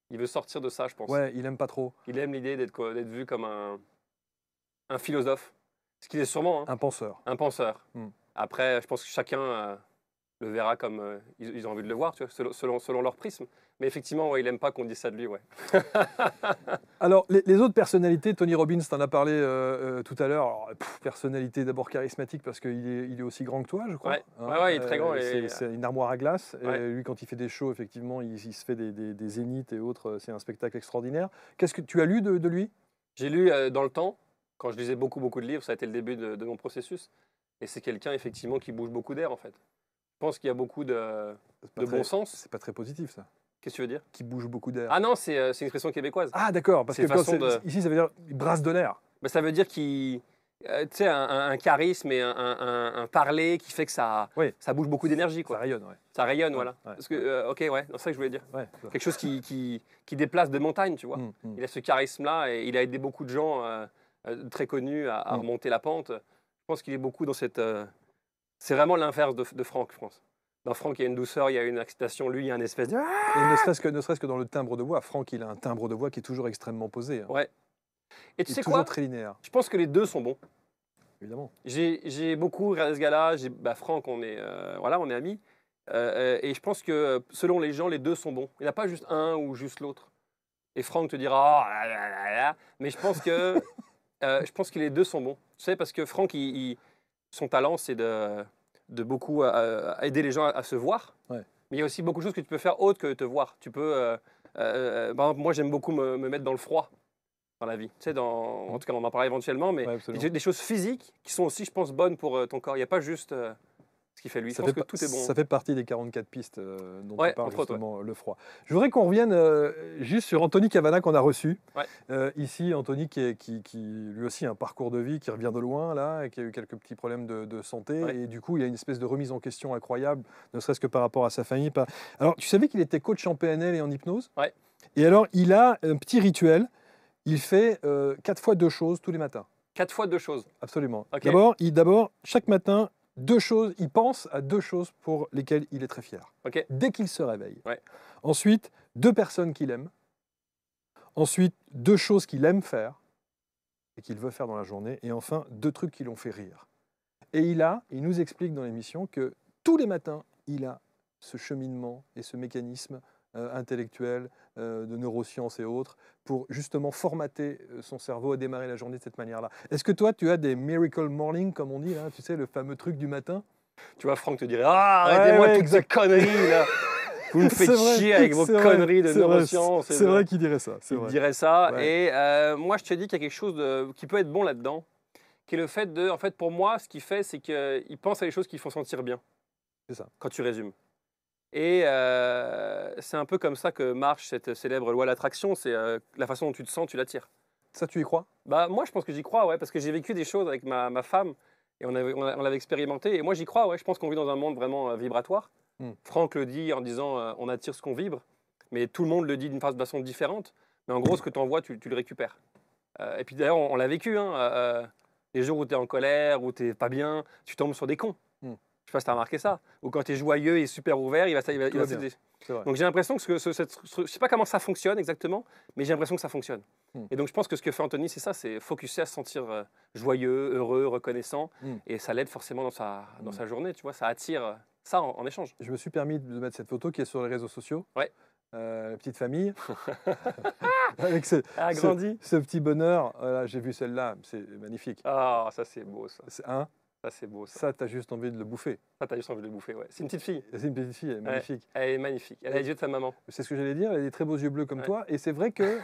Il veut sortir de ça, je pense.
Ouais, il aime pas trop.
Il aime l'idée d'être vu comme un philosophe. Ce qu'il est sûrement. Hein.
Un penseur.
Un penseur. Après, je pense que chacun le verra comme ils ont envie de le voir, tu vois, selon leur prisme. Mais effectivement, ouais, il n'aime pas qu'on dise ça de lui. Ouais.
Alors, les autres personnalités, Tony Robbins, t'en as parlé tout à l'heure. Personnalité d'abord charismatique parce qu'il est aussi grand que toi, je crois.
Ouais, ouais, il est très grand.
C'est une armoire à glace.
Ouais.
Et lui, quand il fait des shows, effectivement, il se fait des zéniths et autres. C'est un spectacle extraordinaire. Qu'est-ce que tu as lu de lui?
J'ai lu dans le temps, quand je lisais beaucoup de livres, ça a été le début de mon processus. Et c'est quelqu'un, effectivement, qui bouge beaucoup d'air, en fait. Je pense qu'il y a beaucoup de bon sens.
C'est pas très positif, ça.
Qu'est-ce que tu veux dire? Qui
bouge beaucoup d'air.
Ah non, c'est une expression québécoise.
Ah d'accord, parce que ici, ça veut dire qu'il brasse de l'air.
Ben, ça veut dire qu'il... tu sais, un charisme et un parler qui fait que ça bouge beaucoup d'énergie.
Ça rayonne, ouais.
Ça rayonne,
ouais,
voilà.
Ouais,
parce que, ok, ouais, c'est ça que je voulais dire.
Ouais,
quelque chose qui déplace des montagnes, tu vois. Il a ce charisme-là et il a aidé beaucoup de gens très connus à remonter la pente. Je pense qu'il est beaucoup dans cette... c'est vraiment l'inverse de Franck, je pense. Dans Franck, il y a une douceur, il y a une excitation. Lui, il y a une espèce de...
Et ne serait-ce que dans le timbre de voix. Franck, il a un timbre de voix qui est toujours extrêmement posé. Hein.
Ouais. Et tu sais
toujours
quoi?
Très linéaire.
Je pense que les deux sont bons.
Évidemment.
J'ai beaucoup regardé ce gars-là. Franck, on est amis. Et je pense que selon les gens, les deux sont bons. Il n'y a pas juste un ou juste l'autre. Et Franck te dira, mais je pense que les deux sont bons. Tu sais, parce que Franck, son talent, c'est de beaucoup aider les gens à se voir.
Ouais.
Mais il y a aussi beaucoup de choses que tu peux faire autre que te voir. Tu peux, par exemple, moi, j'aime beaucoup me mettre dans le froid dans la vie. Tu sais, en tout cas, on en parlera éventuellement, mais des choses physiques qui sont aussi, je pense, bonnes pour ton corps. Il n'y a pas juste ce qu'il fait lui. Je pense que tout est bon.
Ça fait partie des 44 pistes dont tu parles, justement,
autres,
le froid. Je voudrais qu'on revienne juste sur Anthony Cavana qu'on a reçu. Ici, Anthony qui lui aussi a un parcours de vie qui revient de loin, là, et qui a eu quelques petits problèmes de santé. Et du coup, il y a une espèce de remise en question incroyable, ne serait-ce que par rapport à sa famille. Alors, tu savais qu'il était coach en PNL et en hypnose? Et alors, il a un petit rituel. Il fait 4 fois 2 choses tous les matins.
4 fois 2 choses?
Absolument.
Okay.
D'abord, chaque matin, 2 choses, il pense à 2 choses pour lesquelles il est très fier.
Okay.
Dès qu'il se réveille. Ensuite, 2 personnes qu'il aime. Ensuite, 2 choses qu'il aime faire et qu'il veut faire dans la journée. Et enfin, 2 trucs qui l'ont fait rire. Et il nous explique dans l'émission que tous les matins, il a ce cheminement et ce mécanisme intellectuel, de neurosciences et autres, pour justement formater son cerveau à démarrer la journée de cette manière-là. Est-ce que toi, tu as des miracle morning, comme on dit, là, tu sais, le fameux truc du matin?
Tu vois, Franck te dirait « Ah, arrêtez-moi toutes ces conneries, là !» Vous me faites chier avec vos conneries de neurosciences.
C'est vrai qu'il dirait ça.
Il dirait ça. Ouais. Et moi, je te dis qu'il y a quelque chose qui peut être bon là-dedans, qui est le fait de... En fait, pour moi, ce qu'il fait, c'est qu'il pense à des choses qui font sentir bien.
C'est ça.
Quand tu résumes. Et c'est un peu comme ça que marche cette célèbre loi de l'attraction. C'est la façon dont tu te sens, tu l'attires.
Ça, tu y crois?
Bah, moi, je pense que j'y crois, ouais, parce que j'ai vécu des choses avec ma femme et on l'avait expérimenté. Et moi, j'y crois, ouais. Je pense qu'on vit dans un monde vraiment vibratoire. Franck le dit en disant on attire ce qu'on vibre, mais tout le monde le dit d'une façon différente. Mais en gros, ce que tu envoies, tu le récupères. Et puis d'ailleurs, on l'a vécu. Les jours où tu es en colère, où tu n'es pas bien, tu tombes sur des cons. Je sais pas si tu as remarqué ça. Ou quand tu es joyeux et super ouvert, il va Donc j'ai l'impression que je ne sais pas comment ça fonctionne exactement, mais j'ai l'impression que ça fonctionne. Et donc je pense que ce que fait Anthony, c'est ça, c'est focuser à se sentir joyeux, heureux, reconnaissant. Et ça l'aide forcément dans sa journée, tu vois, ça attire ça en échange.
Je me suis permis de mettre cette photo qui est sur les réseaux sociaux. la petite famille, avec ce,
Agrandi.
ce petit bonheur. Voilà, j'ai vu celle-là, c'est magnifique.
Ah, ça c'est beau ça.
Hein,
Ça c'est beau ça.
ça, tu as juste envie de le bouffer.
Ça t'as juste envie de le bouffer, ouais. C'est une petite fille.
C'est une petite fille, elle est
Ouais.
magnifique.
Elle est magnifique. Elle a les yeux de sa maman.
C'est ce que j'allais dire, elle a des très beaux yeux bleus comme
Ouais.
toi, et c'est vrai que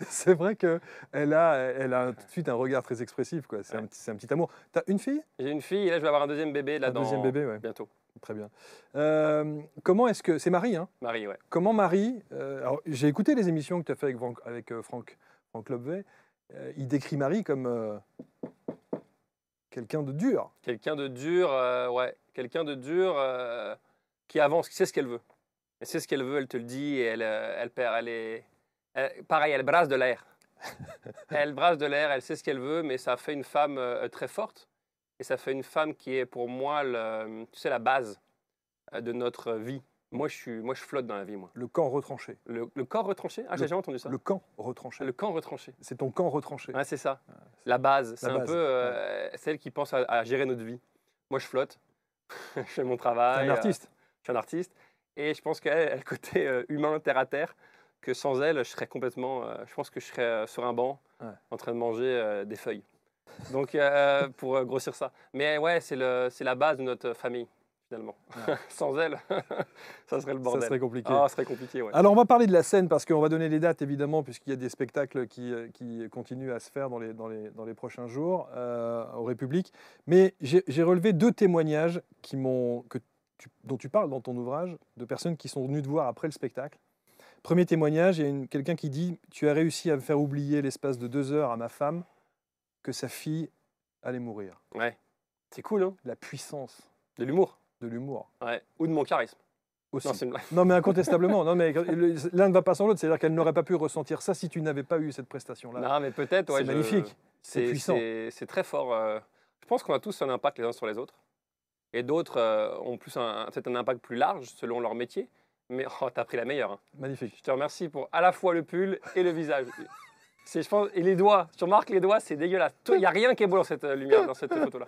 c'est vrai que elle a tout de suite un regard très expressif, quoi. C'est
Ouais.
un petit amour. T'as une fille?
J'ai une fille et là je vais avoir un deuxième bébé là
Un deuxième bébé, ouais.
bientôt.
Très bien. Comment est-ce que c'est Marie, hein?
Marie, ouais.
Comment Marie alors, j'ai écouté les émissions que tu as fait avec Franck Lobvet. Il décrit Marie comme quelqu'un de dur.
Quelqu'un de dur, ouais. Quelqu'un de dur qui avance, qui sait ce qu'elle veut. Elle sait ce qu'elle veut, elle te le dit et pareil, elle brasse de l'air. Elle brasse de l'air, elle sait ce qu'elle veut, mais ça fait une femme très forte. Et ça fait une femme qui est pour moi, tu sais, la base de notre vie. Moi, je flotte dans la vie, moi.
Le camp retranché.
Le corps retranché? Ah, j'ai jamais entendu ça.
Le camp retranché.
Le camp retranché.
C'est ton camp retranché.
Ouais, c'est ça. La base. C'est un
base,
peu celle qui pense à gérer notre vie. Moi, je flotte. Je fais mon
T'es
travail.
un artiste.
Je suis un artiste. Et je pense qu'elle a le côté humain, terre à terre, que sans elle, je serais complètement. Je pense que je serais sur un banc, en train de manger des feuilles. Donc, pour grossir ça. Mais ouais, c'est la base de notre famille, finalement.
Ouais.
Sans elle, ça serait le bordel.
Ça serait compliqué.
Ah, ça serait compliqué, ouais.
Alors, on va parler de la scène parce qu'on va donner les dates, évidemment, puisqu'il y a des spectacles qui continuent à se faire dans les prochains jours au République. Mais j'ai relevé deux témoignages dont tu parles dans ton ouvrage, de personnes qui sont venues te voir après le spectacle. Premier témoignage, il y a quelqu'un qui dit « Tu as réussi à me faire oublier l'espace de 2 heures à ma femme que sa fille allait mourir. »
Ouais. C'est cool, hein?
La puissance
De l'humour.
de l'humour.
Ouais. Ou de mon charisme.
Aussi.
Non, c'est une blague.
Non, mais incontestablement. Non, mais l'un ne va pas sans l'autre. C'est-à-dire qu'elle n'aurait pas pu ressentir ça si tu n'avais pas eu cette prestation-là.
Non, mais peut-être, ouais.
C'est magnifique. C'est puissant.
C'est très fort. Je pense qu'on a tous un impact les uns sur les autres. Et d'autres ont plus peut-être un impact plus large selon leur métier. Mais oh, t'as pris la meilleure. Hein.
Magnifique.
Je te remercie pour à la fois le pull et le visage. Je pense, et les doigts. Tu remarques les doigts, c'est dégueulasse. Il n'y a rien qui est beau dans cette lumière, dans cette photo-là.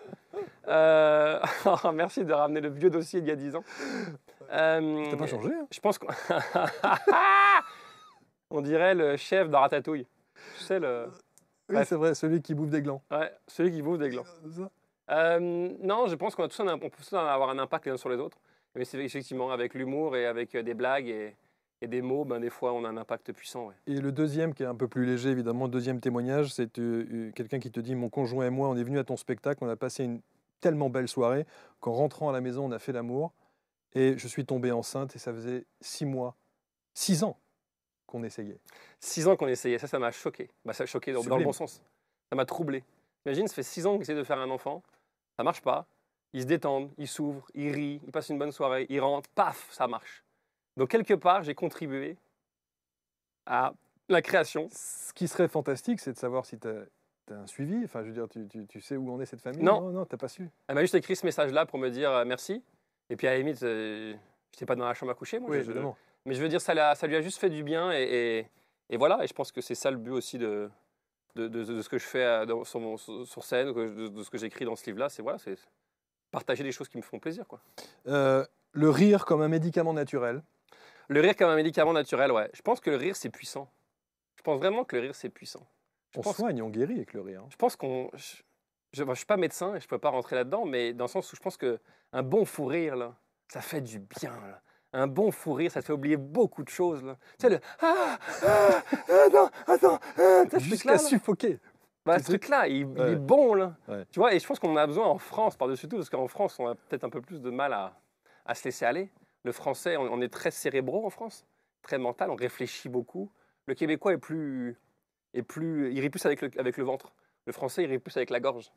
Merci de ramener le vieux dossier d'il y a 10 ans.
T'as pas changé, hein?
Je pense qu'on on dirait le chef de Ratatouille. Tu sais, le...
Oui,
Bref.
c'est vrai, celui qui bouffe des glands.
Ouais, celui qui bouffe des glands. Non, je pense qu'on a tous on peut tous avoir un impact les uns sur les autres. Mais c'est effectivement avec l'humour et avec des blagues et des mots, ben, des fois on a un impact puissant. Ouais.
Et le deuxième, qui est un peu plus léger, évidemment, le deuxième témoignage, c'est quelqu'un qui te dit « Mon conjoint et moi, on est venus à ton spectacle, on a passé une tellement belle soirée qu'en rentrant à la maison, on a fait l'amour et je suis tombée enceinte et ça faisait 6 mois, 6 ans qu'on essayait. »
6 ans qu'on essayait, ça m'a choqué. Bah, ça m'a choqué dans le
Sublime.
bon sens. Ça m'a troublé. Imagine, ça fait 6 ans qu'on essaie de faire un enfant, ça marche pas. Ils se détendent, ils s'ouvrent, ils rient, ils passent une bonne soirée, ils rentrent, paf, ça marche. Donc quelque part, j'ai contribué à la création.
Ce qui serait fantastique, c'est de savoir si tu as un suivi. Enfin, je veux dire, tu sais où en est cette famille?
Non.
Non, tu n'as pas su.
Elle m'a juste écrit ce message-là pour me dire merci. Et puis à la limite, je n'étais pas dans la chambre à coucher, moi.
Oui, évidemment.
Mais je veux dire, ça lui a juste fait du bien. Et voilà, et je pense que c'est ça le but aussi de ce que je fais sur scène, de ce que j'écris dans ce livre-là. C'est voilà, c'est partager des choses qui me font plaisir, quoi.
Le rire comme un médicament naturel.
Le rire comme un médicament naturel, ouais. Je pense que le rire, c'est puissant. Je pense vraiment que le rire, c'est puissant.
On soigne, on guérit avec le rire. Hein.
Je pense qu'on... Je ne suis pas médecin et je ne peux pas rentrer là-dedans, mais dans le sens où je pense qu'un bon fou rire, là, ça fait du bien. Là. Un bon fou rire, ça te fait oublier beaucoup de choses. Là. Tu sais, le... non, attends,
Jusqu'à suffoquer.
Bah, ce truc-là, il est bon, là.
Ouais.
Tu vois, et je pense qu'on en a besoin en France, par-dessus tout, parce qu'en France, on a peut-être un peu plus de mal à se laisser aller. Le français, on est très cérébraux en France, très mental, on réfléchit beaucoup. Le québécois il rit plus avec le ventre. Le français, il rit plus avec la gorge.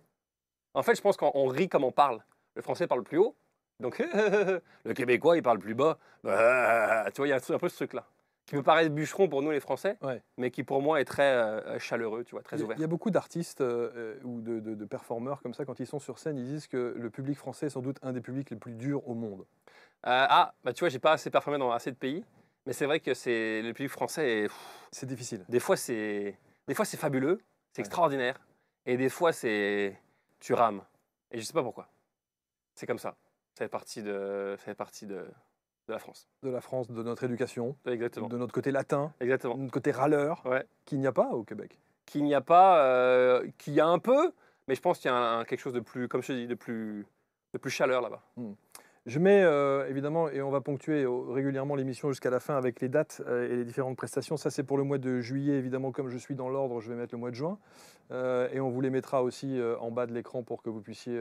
En fait, je pense qu'on rit comme on parle. Le français parle plus haut, donc le québécois, il parle plus bas. Tu vois, il y a un peu ce truc-là, qui peut paraître bûcheron pour nous les Français,
Ouais.
mais qui pour moi est très chaleureux, tu vois, très ouvert.
Il y a beaucoup d'artistes ou de performeurs comme ça, quand ils sont sur scène, ils disent que le public français est sans doute un des publics les plus durs au monde.
Bah tu vois, j'ai pas assez performé dans assez de pays, mais c'est vrai que le public français,
C'est difficile.
des fois c'est fabuleux, c'est extraordinaire, et des fois tu rames. Et je sais pas pourquoi. C'est comme ça. Ça fait partie de de la France.
De la France, de notre éducation,
Exactement.
de notre côté latin,
Exactement.
de notre côté râleur,
Ouais.
qu'il n'y a pas au Québec.
Qu'il n'y a pas, qu'il y a un peu, mais je pense qu'il y a quelque chose de plus, comme je te dis, de plus chaleur là-bas.
Je mets évidemment, et on va ponctuer régulièrement l'émission jusqu'à la fin avec les dates et les différentes prestations. Ça, c'est pour le mois de juillet, évidemment, comme je suis dans l'ordre, je vais mettre le mois de juin. Et on vous les mettra aussi en bas de l'écran pour que vous puissiez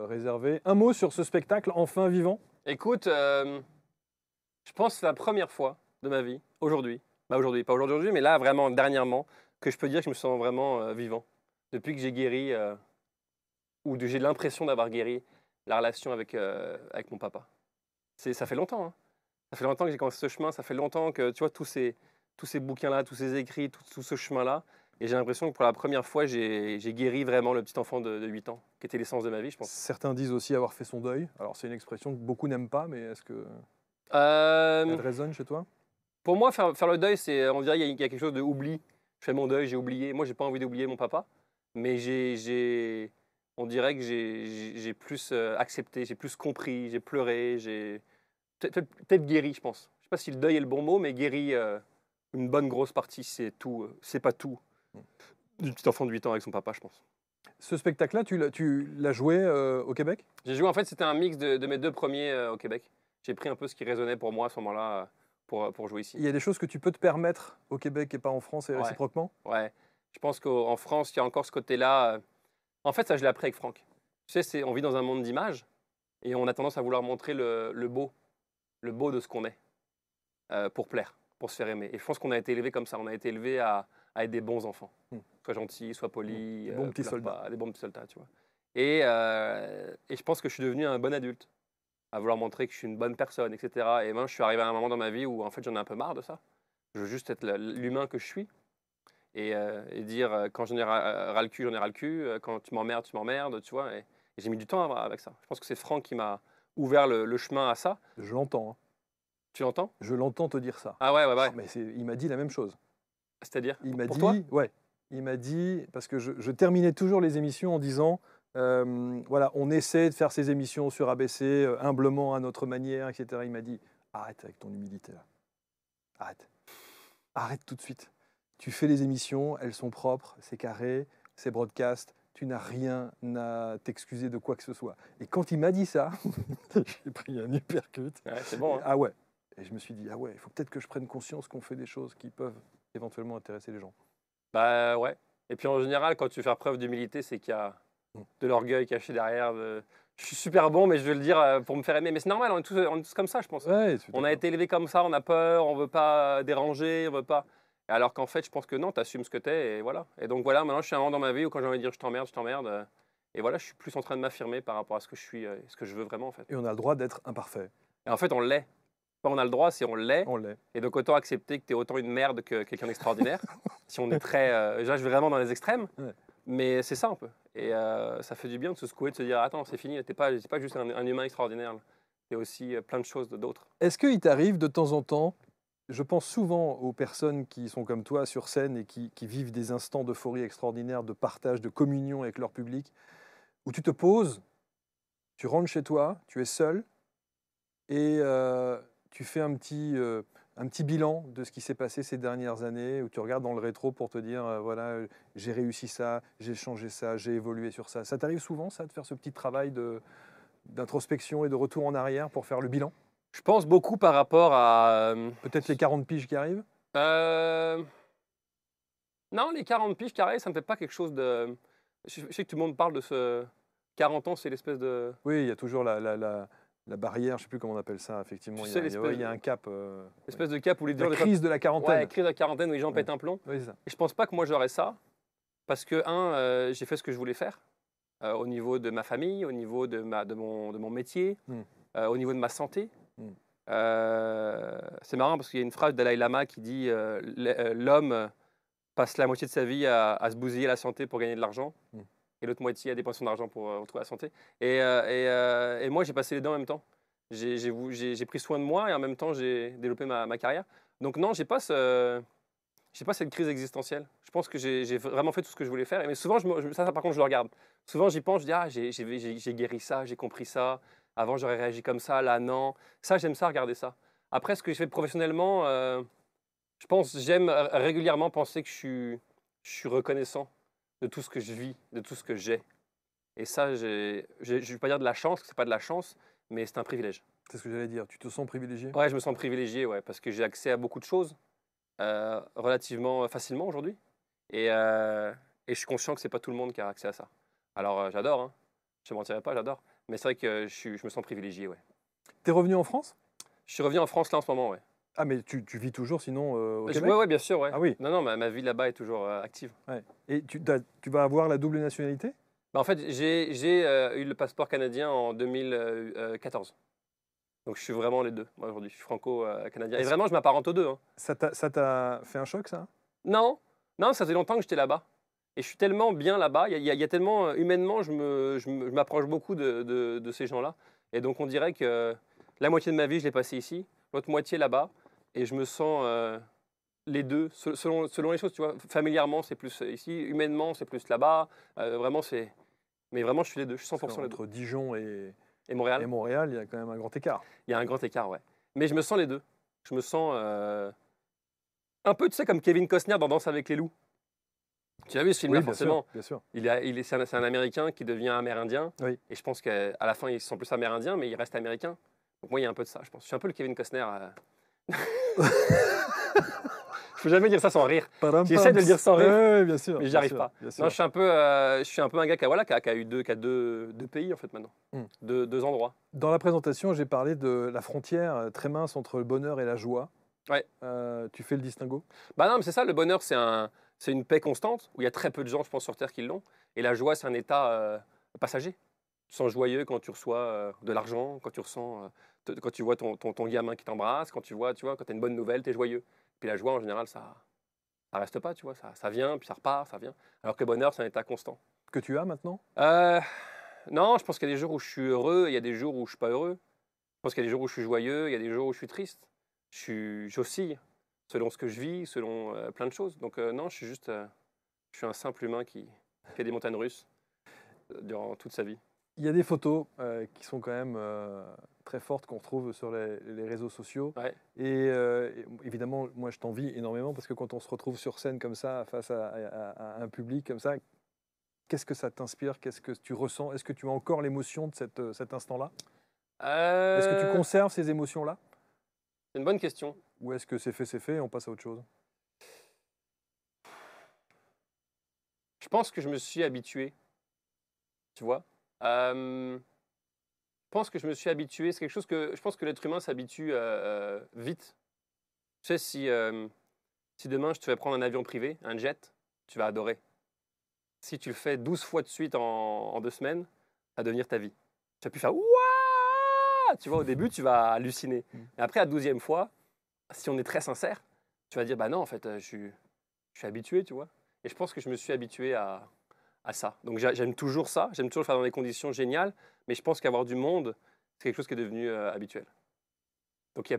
réserver. Un mot sur ce spectacle, enfin vivant.
Écoute, je pense que c'est la première fois de ma vie, aujourd'hui, pas aujourd'hui, mais là, vraiment, dernièrement, que je peux dire que je me sens vraiment vivant. Depuis que j'ai guéri, ou j'ai l'impression d'avoir guéri la relation avec mon papa. Ça fait longtemps. Hein. Ça fait longtemps que j'ai commencé ce chemin. Ça fait longtemps que, tu vois, tous ces bouquins-là, tous ces écrits, tout ce chemin-là. Et j'ai l'impression que pour la première fois, j'ai guéri vraiment le petit enfant de 8 ans, qui était l'essence de ma vie, je pense.
Certains disent aussi avoir fait son deuil. Alors, c'est une expression que beaucoup n'aiment pas, mais est-ce que
Euh,
elle résonne chez toi?
pour moi, faire le deuil, on dirait qu'il y a quelque chose de oubli. Je fais mon deuil, j'ai oublié. Moi, j'ai pas envie d'oublier mon papa. Mais on dirait que j'ai plus accepté, j'ai plus compris, j'ai pleuré, j'ai peut-être guéri, je pense. Je sais pas si le deuil est le bon mot, mais guéri une bonne grosse partie, c'est tout. C'est pas tout. Du petit enfant de 8 ans avec son papa, je pense.
Ce spectacle-là, tu l'as joué au Québec?
J'ai joué, en fait, c'était un mix de mes deux premiers au Québec. J'ai pris un peu ce qui résonnait pour moi à ce moment-là pour jouer ici.
Il y a des choses que tu peux te permettre au Québec et pas en France et
Ouais.
réciproquement?
Ouais. Je pense qu'en France, il y a encore ce côté-là. En fait, ça, je l'ai appris avec Franck. Tu sais, on vit dans un monde d'images et on a tendance à vouloir montrer le beau de ce qu'on est, pour plaire, pour se faire aimer. Et je pense qu'on a été élevé comme ça. On a été élevé à être des bons enfants. Sois gentil, sois poli.
Des bons petits soldats.
Des bons petits soldats, tu vois. Et je pense que je suis devenu un bon adulte, à vouloir montrer que je suis une bonne personne, etc. Et moi, je suis arrivé à un moment dans ma vie où, en fait, j'en ai un peu marre de ça. Je veux juste être l'humain que je suis. Et dire quand j'en ai ras le cul, j'en ai ras le cul, quand tu m'emmerdes, tu vois. Et j'ai mis du temps avec ça. Je pense que c'est Franck qui m'a ouvert le chemin à ça.
Je l'entends. Hein.
Tu l'entends?
Je l'entends te dire ça.
Ah ouais.
Ah, mais il m'a dit la même chose.
C'est-à-dire?
Il m'a
Pour
dit,
toi?
ouais, il m'a dit, parce que je terminais toujours les émissions en disant, voilà, on essaie de faire ces émissions sur ABC humblement à notre manière, etc. Il m'a dit, arrête avec ton humilité là. Arrête tout de suite. Tu fais les émissions, elles sont propres, c'est carré, c'est broadcast, tu n'as rien à t'excuser de quoi que ce soit. Et quand il m'a dit ça, j'ai pris un uppercut.
Ouais, c'est bon. Hein.
Ah ouais. Et je me suis dit, ah ouais, il faut peut-être que je prenne conscience qu'on fait des choses qui peuvent éventuellement intéresser les gens.
Bah ouais. Et puis en général, quand tu fais preuve d'humilité, c'est qu'il y a de l'orgueil caché derrière. Je suis super bon, mais je vais le dire pour me faire aimer. Mais c'est normal, on est tous comme ça, je pense.
Ouais,
on a été élevés comme ça, on a peur, on veut pas déranger, on veut pas. Alors qu'en fait, je pense que non, tu assumes ce que tu es et voilà. Et donc voilà, maintenant je suis un moment dans ma vie où quand j'ai envie de dire je t'emmerde. Et voilà, je suis plus en train de m'affirmer par rapport à ce que je suis, ce que je veux vraiment en fait.
Et on a le droit d'être imparfait.
Et en fait, on l'est. Pas on a le droit, c'est on l'est.
On l'est.
Et donc autant accepter que tu es autant une merde que quelqu'un d'extraordinaire. Si on est très. Là, je vais vraiment dans les extrêmes.
Ouais.
Mais c'est ça un peu. Et ça fait du bien de se secouer, de se dire attends, c'est fini, t'es pas juste un humain extraordinaire. Tu es aussi plein de choses d'autres.
Est-ce qu'il t'arrive de temps en temps, je pense souvent aux personnes qui sont comme toi sur scène et qui vivent des instants d'euphorie extraordinaire, de partage, de communion avec leur public, où tu te poses, tu rentres chez toi, tu es seul et tu fais un petit bilan de ce qui s'est passé ces dernières années, où tu regardes dans le rétro pour te dire, voilà, j'ai réussi ça, j'ai changé ça, j'ai évolué sur ça. Ça t'arrive souvent, ça, de faire ce petit travail d'introspection et de retour en arrière pour faire le bilan?
Je pense beaucoup par rapport à...
Peut-être les 40 piges qui arrivent?
Non, les 40 piges carrés, ça ne me fait pas quelque chose de... Je sais que tout le monde parle de ce... 40 ans, c'est l'espèce de...
Oui, il y a toujours la barrière, je ne sais plus comment on appelle ça, effectivement.
Tu sais,
il y a un cap.
L'espèce de cap où les gens...
La crise de la quarantaine.
Ouais, crise de la quarantaine où les gens pètent un plomb.
Oui, c'est ça.
Et je pense pas que moi j'aurais ça, parce que, j'ai fait ce que je voulais faire, au niveau de ma famille, au niveau de mon métier, au niveau de ma santé. C'est marrant parce qu'il y a une phrase de Dalai Lama qui dit l'homme passe la moitié de sa vie à se bousiller la santé pour gagner de l'argent, et l'autre moitié à dépenser son argent pour retrouver la santé. Et moi, j'ai passé les deux en même temps. J'ai pris soin de moi et en même temps, j'ai développé ma carrière. Donc non, j'ai pas cette crise existentielle. Je pense que j'ai vraiment fait tout ce que je voulais faire. Mais souvent, ça par contre, je le regarde. Souvent, j'y pense, je dis, ah, j'ai guéri ça, j'ai compris ça. Avant, j'aurais réagi comme ça, là, non. Ça, j'aime ça, regarder ça. Après, ce que je fais professionnellement, j'aime régulièrement penser que je suis reconnaissant de tout ce que je vis, de tout ce que j'ai. Et ça, je ne vais pas dire de la chance, que ce n'est pas de la chance, mais c'est un privilège.
C'est ce que j'allais dire. Tu te sens privilégié?
Ouais, je me sens privilégié, ouais, parce que j'ai accès à beaucoup de choses relativement facilement aujourd'hui. Et je suis conscient que ce n'est pas tout le monde qui a accès à ça. Alors, j'adore, hein. Je ne mentirais pas, j'adore. Mais c'est vrai que je me sens privilégié, ouais.
T'es revenu en France?
Je suis revenu en France là en ce moment, ouais.
Ah, mais tu vis toujours sinon au Québec?
Ouais, ouais, bien sûr, ouais.
Ah oui.
Non, non, ma vie là-bas est toujours active.
Ouais. Et tu vas avoir la double nationalité?
Bah, en fait, j'ai eu le passeport canadien en 2014. Donc je suis vraiment les deux, moi aujourd'hui. Je suis franco-canadien. Et vraiment, je m'apparente aux deux, hein.
Ça t'a fait un choc, ça?
Non, non, ça faisait longtemps que j'étais là-bas. Et je suis tellement bien là-bas. Il y a tellement, humainement, je m'approche beaucoup de ces gens-là. Et donc on dirait que la moitié de ma vie, je l'ai passée ici, l'autre moitié là-bas. Et je me sens les deux, selon les choses, tu vois. Familièrement, c'est plus ici. Humainement, c'est plus là-bas. Vraiment, c'est... Mais vraiment, je suis les deux. Je suis 100% les deux.
Entre Dijon et
Montréal.
Montréal, il y a quand même un grand écart.
Il y a un grand écart, ouais. Mais je me sens les deux. Je me sens un peu, tu sais, comme Kevin Costner dans Danse avec les loups. Tu as vu ce film-là,
Oui, bien
forcément.
sûr, bien sûr.
C'est un Américain qui devient Amérindien.
Oui.
Et je pense qu'à la fin, ils sont plus Amérindiens, mais il reste Américain. Donc moi, il y a un peu de ça, je pense. Je suis un peu le Kevin Costner. Je peux jamais dire ça sans rire. J'essaie de le dire sans rire,
oui, bien sûr,
mais j'y arrive pas. Non, je suis un peu un gars qui a eu deux pays en fait maintenant, deux endroits.
Dans la présentation, j'ai parlé de la frontière très mince entre le bonheur et la joie.
Ouais.
Tu fais le distinguo?
Bah non, mais c'est ça, le bonheur, c'est une paix constante, où il y a très peu de gens, je pense, sur Terre qui l'ont. Et la joie, c'est un état passager. Tu sens joyeux quand tu reçois de l'argent, quand tu vois ton gamin qui t'embrasse, quand tu as une bonne nouvelle, tu es joyeux. Puis la joie, en général, ça reste pas, tu vois. Ça vient, puis ça repart, ça vient. Alors que le bonheur, c'est un état constant.
Que tu as maintenant?
Non, je pense qu'il y a des jours où je suis heureux, il y a des jours où je suis pas heureux. Je pense qu'il y a des jours où je suis joyeux, il y a des jours où je suis triste. J'oscille selon ce que je vis, selon plein de choses. Donc non, je suis un simple humain qui fait des montagnes russes durant toute sa vie.
Il y a des photos qui sont quand même très fortes qu'on retrouve sur les réseaux sociaux.
Ouais.
Et évidemment, moi, je t'envie énormément parce que quand on se retrouve sur scène comme ça, face à un public comme ça, qu'est-ce que ça t'inspire? Qu'est-ce que tu ressens? Est-ce que tu as encore l'émotion de cet instant-là? Est-ce que tu conserves ces émotions-là?
C'est une bonne question.
Ou est-ce que c'est fait et on passe à autre chose?
Je pense que je me suis habitué, tu vois. Je pense que je me suis habitué. C'est quelque chose que je pense que l'être humain s'habitue vite. Tu sais, si demain je te fais prendre un avion privé, un jet, tu vas adorer. Si tu le fais 12 fois de suite en 2 semaines, ça va devenir ta vie. Tu vas plus faire ouah. Tu vois, au début, tu vas halluciner. Et après, à 12e fois, si on est très sincère, tu vas dire bah non, en fait, je suis habitué, tu vois. Et je pense que je me suis habitué à ça. Donc j'aime toujours ça, j'aime toujours le faire dans des conditions géniales, mais je pense qu'avoir du monde, c'est quelque chose qui est devenu habituel. Donc il y a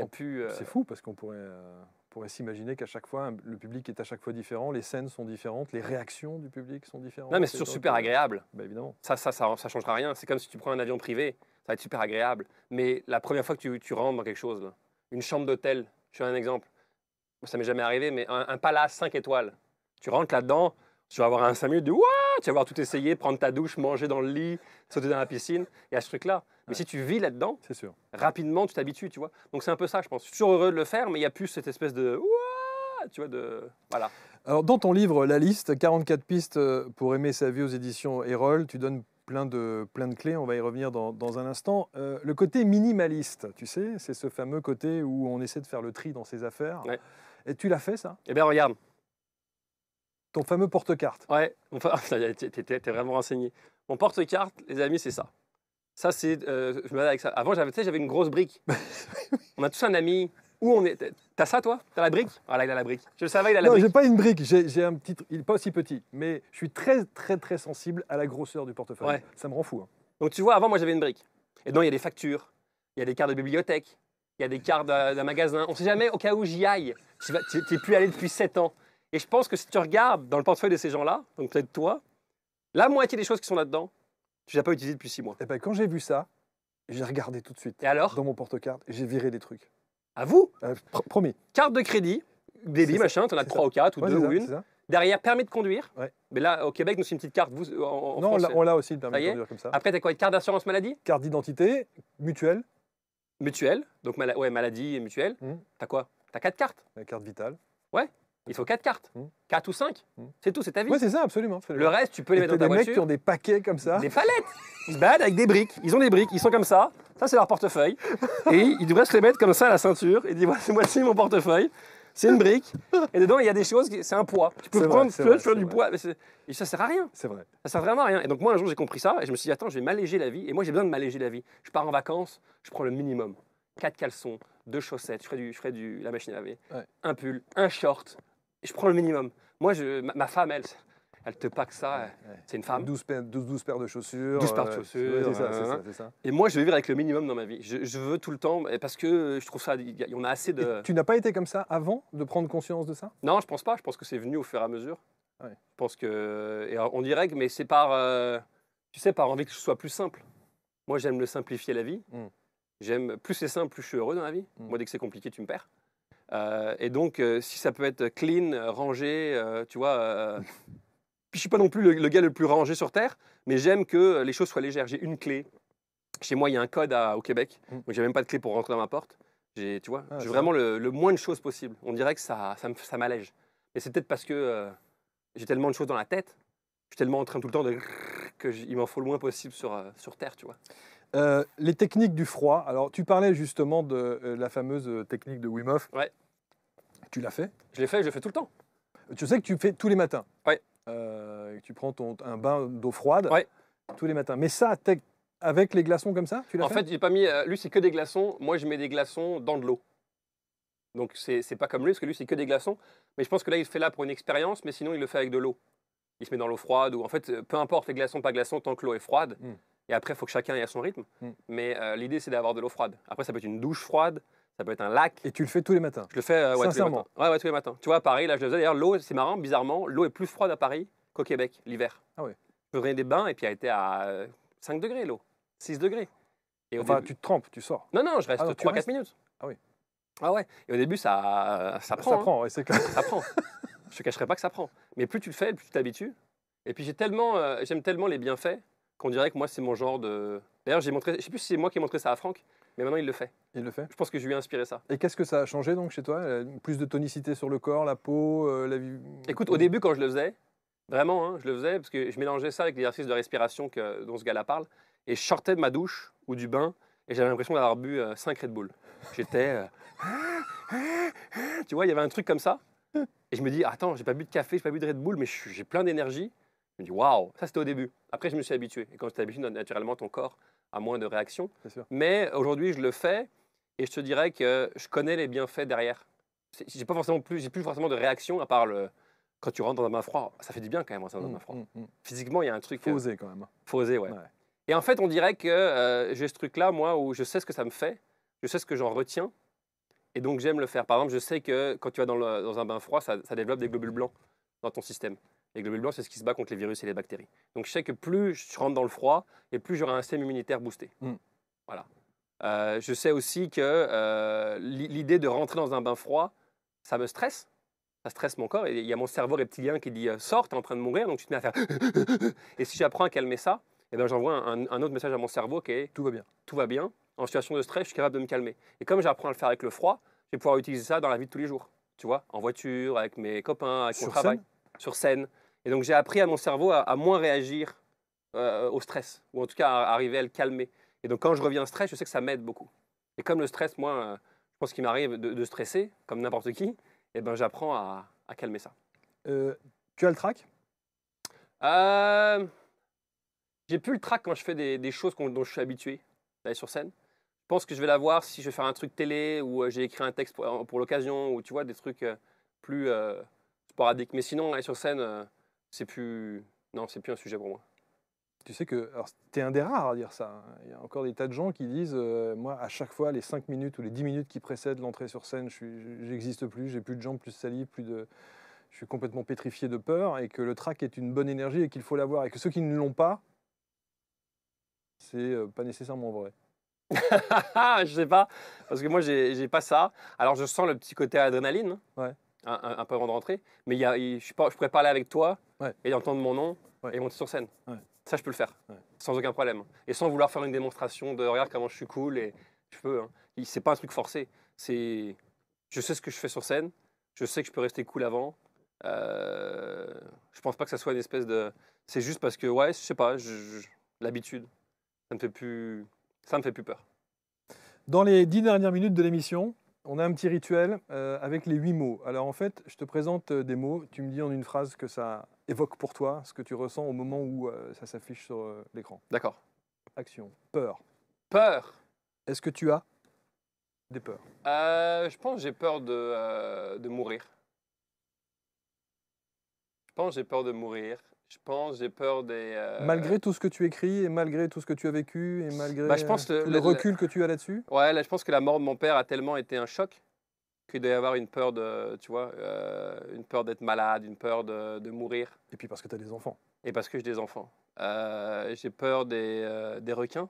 plus...
C'est fou parce qu'on pourrait s'imaginer qu'à chaque fois, le public est à chaque fois différent, les scènes sont différentes, les réactions du public sont différentes.
Non, mais c'est toujours super agréable.
Bah, évidemment.
Ça changera rien. C'est comme si tu prends un avion privé, ça va être super agréable. Mais la première fois que tu rentres dans quelque chose, là, une chambre d'hôtel, je fais un exemple, ça m'est jamais arrivé, mais un palace 5 étoiles, tu rentres là-dedans, tu vas avoir un 5 minutes de « Ouah !» Tu vas avoir tout essayé, prendre ta douche, manger dans le lit, sauter dans la piscine. Il y a ce truc-là. Mais si tu vis là-dedans,
c'est sûr,
rapidement, tu t'habitues, tu vois. Donc c'est un peu ça, je pense. Je suis toujours heureux de le faire, mais il n'y a plus cette espèce de « Ouah !» tu vois, voilà.
Alors, dans ton livre, La Liste, 44 pistes pour aimer sa vie aux éditions Erol, tu donnes plein de clés, on va y revenir dans un instant. Le côté minimaliste, tu sais, c'est ce fameux côté où on essaie de faire le tri dans ses affaires.
Ouais.
Et tu l'as fait, ça?
Eh bien, regarde.
Ton fameux porte-carte.
Ouais, t'es vraiment renseigné. Mon porte-carte, les amis, c'est ça. Ça, c'est... je me balade avec ça. Avant, j'avais une grosse brique. On a tous un ami. Où on est... T'as ça, toi? T'as la brique? Voilà, il a la brique. Je le savais, il a la brique.
Non, j'ai pas une brique. J'ai un petit... Il n'est pas aussi petit. Mais je suis très, très, très sensible à la grosseur du portefeuille.
Ouais.
Ça me rend fou. Hein.
Donc, tu vois, avant, moi, j'avais une brique. Et dedans, il y a des factures. Il y a des cartes de bibliothèque. Il y a des cartes d'un magasin. On ne sait jamais, au cas où j'y aille. Tu n'es plus allé depuis 7 ans. Et je pense que si tu regardes dans le portefeuille de ces gens-là, donc peut-être toi, la moitié des choses qui sont là-dedans, tu ne les as pas utilisées depuis 6 mois.
Et ben, quand j'ai vu ça, J'ai regardé tout de suite
Et alors?
dans mon porte-carte et j'ai viré des trucs.
À vous?
Promis.
Carte de crédit, débit,
C'est ça,
machin, t'en as
c'est
3
ça.
ou 4 ou
Ouais,
2
c'est
ou
ça,
une.
c'est ça.
Derrière, permis de conduire.
Ouais.
Mais là, au Québec, nous, c'est une petite carte. Vous, en
Non,
France,
on l'a aussi, le
ça
permis
y
de
est.
conduire comme ça.
Après, t'as quoi? Une carte d'assurance maladie?
Carte d'identité, mutuelle,
Mutuelle. Donc, ouais, maladie et mutuelle. T'as quoi? T'as 4 cartes.
la carte vitale.
Ouais. Il faut 4 cartes. 4 ou 5. C'est tout, c'est ta vie.
Oui, c'est ça, absolument.
Le reste, tu peux les mettre dans ta
des mecs
voiture.
qui ont des paquets comme ça.
Des palettes. Ils se baladent avec des briques. Ils ont des briques. Ils sont comme ça. Ça, c'est leur portefeuille. Et ils devraient se les mettre comme ça à la ceinture. Et dire, voici mon portefeuille. C'est une brique. Et dedans, il y a des choses, c'est un poids. Tu peux prendre, tu veux faire du poids. Mais et ça sert à rien.
C'est vrai.
Ça sert vraiment à rien. Et donc, moi, un jour, j'ai compris ça. Et je me suis dit, attends, je vais m'alléger la vie. Et moi, j'ai besoin de m'alléger la vie. Je pars en vacances, je prends le minimum. 4 caleçons, 2 chaussettes, je ferai la machine à laver, un pull, un short. Et je prends le minimum. Moi, ma femme, elle te pack ça. C'est une femme.
12 paires de chaussures.
12 paires de chaussures.
C'est ça.
Et moi, je veux vivre avec le minimum dans ma vie. Je veux tout le temps, parce que je trouve ça, on a assez de...
Et tu n'as pas été comme ça avant de prendre conscience de ça?
Non, je pense pas. Je pense que c'est venu au fur et à mesure.
Ouais.
Je pense que... Et on dirait que, mais c'est par... tu sais, par envie que je sois plus simple. Moi, j'aime le simplifier la vie. J'aime... Plus c'est simple, plus je suis heureux dans la vie. Moi, dès que c'est compliqué, tu me perds. Et donc, si ça peut être clean, rangé, tu vois... Puis je suis pas non plus le gars le plus rangé sur Terre, mais j'aime que les choses soient légères. J'ai une clé. Chez moi, il y a un code au Québec. Donc, j'ai même pas de clé pour rentrer dans ma porte. Tu vois, j'ai vraiment le moins de choses possible. On dirait que ça m'allège. Et c'est peut-être parce que j'ai tellement de choses dans la tête. Je suis tellement en train tout le temps de... qu'il m'en faut le moins possible sur Terre, tu vois.
Les techniques du froid. Alors, tu parlais justement de la fameuse technique de Wim Hof.
Ouais.
Tu l'as fait?
Je le fais tout le temps.
Tu sais que tu fais tous les matins.
Ouais.
Tu prends un bain d'eau froide tous les matins. Mais ça, avec les glaçons comme ça, tu l'as fait?
En fait, j'ai pas mis. Lui, c'est que des glaçons. Moi, je mets des glaçons dans de l'eau. Donc, c'est pas comme lui, parce que lui, c'est que des glaçons. Mais je pense que là, il le fait là pour une expérience, mais sinon, il le fait avec de l'eau. Il se met dans l'eau froide. Ou en fait, peu importe les glaçons, pas glaçons, tant que l'eau est froide. Et après, il faut que chacun ait à son rythme. Mais l'idée, c'est d'avoir de l'eau froide. Après, ça peut être une douche froide. Ça peut être un lac.
Et tu le fais tous les matins?
Je le fais tous les
sincèrement?
matins. Ouais, tous les matins. Tu vois, à Paris, là, je le faisais. D'ailleurs, l'eau, c'est marrant, bizarrement, l'eau est plus froide à Paris qu'au Québec, l'hiver.
Ah ouais.
Je prenais des bains et puis elle était à 5 degrés, l'eau. 6 degrés. Et
Enfin,
début...
tu te trempes, tu sors.
Non, je reste 3-4 minutes.
Ah oui.
Ah ouais. Et au début, ça prend.
Ça prend, ouais, c'est clair.
Ça prend. Je te cacherai pas que ça prend. Mais plus tu le fais, plus tu t'habitues. Et puis j'aime tellement les bienfaits qu'on dirait que moi, c'est mon genre de... D'ailleurs, je sais plus si c'est moi qui ai montré ça à Franck, mais maintenant, il le fait.
Il le fait?
Je pense que je lui ai inspiré ça.
Et qu'est-ce que ça a changé donc chez toi? Plus de tonicité sur le corps, la peau, la vie?
Écoute, au début, quand je le faisais, vraiment, hein, je le faisais parce que je mélangeais ça avec l'exercice de respiration dont ce gars-là parle. Et je sortais de ma douche ou du bain et j'avais l'impression d'avoir bu 5 Red Bull. J'étais... tu vois, il y avait un truc comme ça. Et je me dis, attends, j'ai pas bu de café, j'ai pas bu de Red Bull, mais j'ai plein d'énergie. Je me dis, waouh, ça c'était au début. Après, je me suis habitué. Et quand tu t'habitues, naturellement, ton corps a moins de réactions. Mais aujourd'hui, je le fais et je te dirais que je connais les bienfaits derrière. J'ai plus forcément de réaction à part quand tu rentres dans un bain froid. Ça fait du bien quand même, dans un bain froid. Physiquement, il y a un truc.
Faut oser quand même.
Faut oser, ouais. Et en fait, on dirait que j'ai ce truc-là, moi, où je sais ce que ça me fait, je sais ce que j'en retiens. Et donc, j'aime le faire. Par exemple, je sais que quand tu vas dans un bain froid, ça développe des globules blancs dans ton système. Les globules blancs, c'est ce qui se bat contre les virus et les bactéries. Donc, je sais que plus je rentre dans le froid, et plus j'aurai un système immunitaire boosté. Voilà. Je sais aussi que l'idée de rentrer dans un bain froid, ça me stresse. Ça stresse mon corps. Et il y a mon cerveau reptilien qui dit « Sors, t'es en train de mourir », donc tu te mets à faire « Et si j'apprends à calmer ça, eh ben, j'envoie un autre message à mon cerveau qui est « Tout va bien. Tout va bien. En situation de stress, je suis capable de me calmer. » Et comme j'apprends à le faire avec le froid, je vais pouvoir utiliser ça dans la vie de tous les jours. Tu vois, en voiture, avec mes copains, avec mon travail. Sur scène. Et donc, j'ai appris à mon cerveau à moins réagir au stress, ou en tout cas à arriver à le calmer. Et donc, quand je reviens stress, je sais que ça m'aide beaucoup. Et comme le stress, moi, je pense qu'il m'arrive de stresser, comme n'importe qui, et ben, j'apprends à calmer ça.
Tu as le trac?
J'ai plus le trac quand je fais des choses dont je suis habitué d'aller sur scène. Je pense que je vais l'avoir si je vais faire un truc télé ou j'ai écrit un texte pour l'occasion ou tu vois, des trucs plus sporadiques. Mais sinon, aller sur scène, c'est plus un sujet pour moi.
Tu sais que tu es un des rares à dire ça. Il y a encore des tas de gens qui disent moi, à chaque fois, les 5 minutes ou les 10 minutes qui précèdent l'entrée sur scène, j'existe plus, j'ai plus de jambes, plus de salive, je suis complètement pétrifié de peur et que le trac est une bonne énergie et qu'il faut l'avoir. Et que ceux qui ne l'ont pas, c'est pas nécessairement vrai.
Je sais pas, parce que moi, j'ai pas ça. Alors, je sens le petit côté adrénaline,
Ouais.
un peu avant de rentrer, mais je pourrais parler avec toi
Ouais.
et entendre mon nom
Ouais.
et monter sur scène.
Ouais.
Ça, je peux le faire,
Ouais.
sans aucun problème. Et sans vouloir faire une démonstration de regarde comment je suis cool, et je peux. Hein. C'est pas un truc forcé. Je sais ce que je fais sur scène, je sais que je peux rester cool avant. Je pense pas que ça soit une espèce de. C'est juste parce que, ouais, je sais pas, l'habitude, ça me fait plus peur.
Dans les 10 dernières minutes de l'émission, on a un petit rituel avec les 8 mots. Alors en fait, je te présente des mots, tu me dis en une phrase que ça évoque pour toi, ce que tu ressens au moment où ça s'affiche sur l'écran.
D'accord.
Action. Peur.
Peur.
Est-ce que tu as des peurs?
Je pense que j'ai peur de mourir. Je pense que j'ai peur de mourir. Je pense que j'ai peur des.
Malgré tout ce que tu écris et malgré tout ce que tu as vécu et malgré
Bah, je pense
tout le recul que tu as là-dessus?
Ouais, là, je pense que la mort de mon père a tellement été un choc qu'il doit y avoir une peur tu vois, une peur d'être malade, une peur de mourir.
Et puis parce que tu as des enfants.
Et parce que j'ai des enfants. J'ai peur des requins.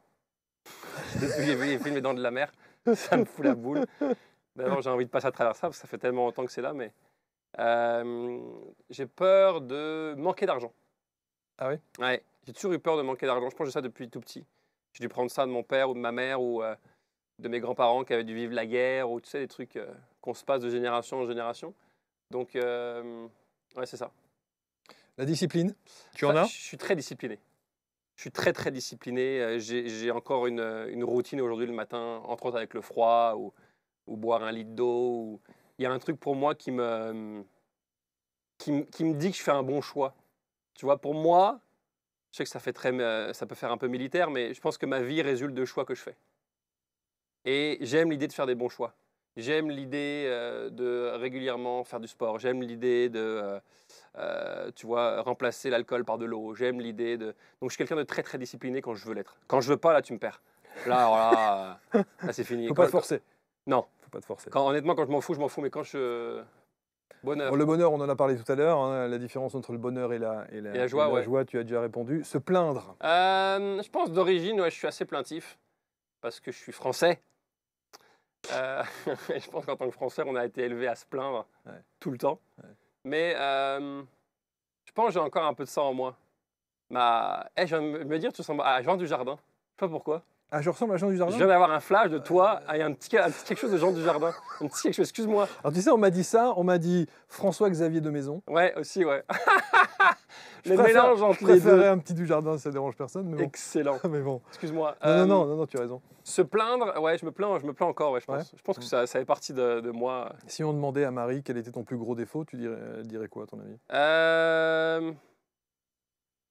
Depuis que j'ai vu les films Les Dents de la Mer, ça me fout la boule. D'abord, j'ai envie de passer à travers ça, parce que ça fait tellement longtemps que c'est là, mais j'ai peur de manquer d'argent.
Ah oui?
Ouais, j'ai toujours eu peur de manquer d'argent. Je pense que j'ai ça depuis tout petit. J'ai dû prendre ça de mon père ou de ma mère ou de mes grands-parents qui avaient dû vivre la guerre ou tu sais, des trucs qu'on se passe de génération en génération. Donc, ouais, c'est ça.
La discipline, tu
Ça,
en as?
je suis très discipliné. Je suis très, très discipliné. J'ai encore une routine aujourd'hui le matin, entre autres avec le froid ou boire un litre d'eau. Il y a un truc pour moi qui me dit que je fais un bon choix. Tu vois, pour moi, je sais que ça peut faire un peu militaire, mais je pense que ma vie résulte de choix que je fais. Et j'aime l'idée de faire des bons choix. J'aime l'idée de régulièrement faire du sport. J'aime l'idée de, tu vois, remplacer l'alcool par de l'eau. J'aime l'idée de. Donc je suis quelqu'un de très très discipliné quand je veux l'être. Quand je veux pas, là, tu me perds. Là, alors là c'est fini.
Faut pas te forcer.
Non.
Faut pas te forcer.
Honnêtement, quand je m'en fous, je m'en fous. Mais quand je. Bonheur.
Bon, le bonheur, on en a parlé tout à l'heure. Hein, la différence entre le bonheur et
la joie, ouais.
joie, tu as déjà répondu. Se plaindre.
Je pense d'origine, ouais, je suis assez plaintif parce que je suis français. Je pense qu'en tant que Français, on a été élevé à se plaindre tout le temps. Ouais. Mais je pense que j'ai encore un peu de ça en moi. Je viens de me dire, tu ressembles à Jean Dujardin. Je sais pas pourquoi.
Ah, je ressemble à Jean Dujardin?
Je viens d'avoir un flash de toi, et un petit quelque chose de Jean Dujardin. Un petit quelque chose, excuse-moi.
Alors tu sais, on m'a dit ça, on m'a dit François-Xavier de Maison.
Ouais, aussi, ouais.
Le mélange entre les deux. Je préférais un petit Dujardin, ça dérange personne. Mais bon.
Excellent.
Mais bon.
Excuse-moi.
Non, tu as raison.
Se plaindre, ouais, je me plains encore, ouais, je pense. Ouais. Je pense que ça fait partie de moi.
Si on demandait à Marie quel était ton plus gros défaut, tu dirais quoi, à ton avis?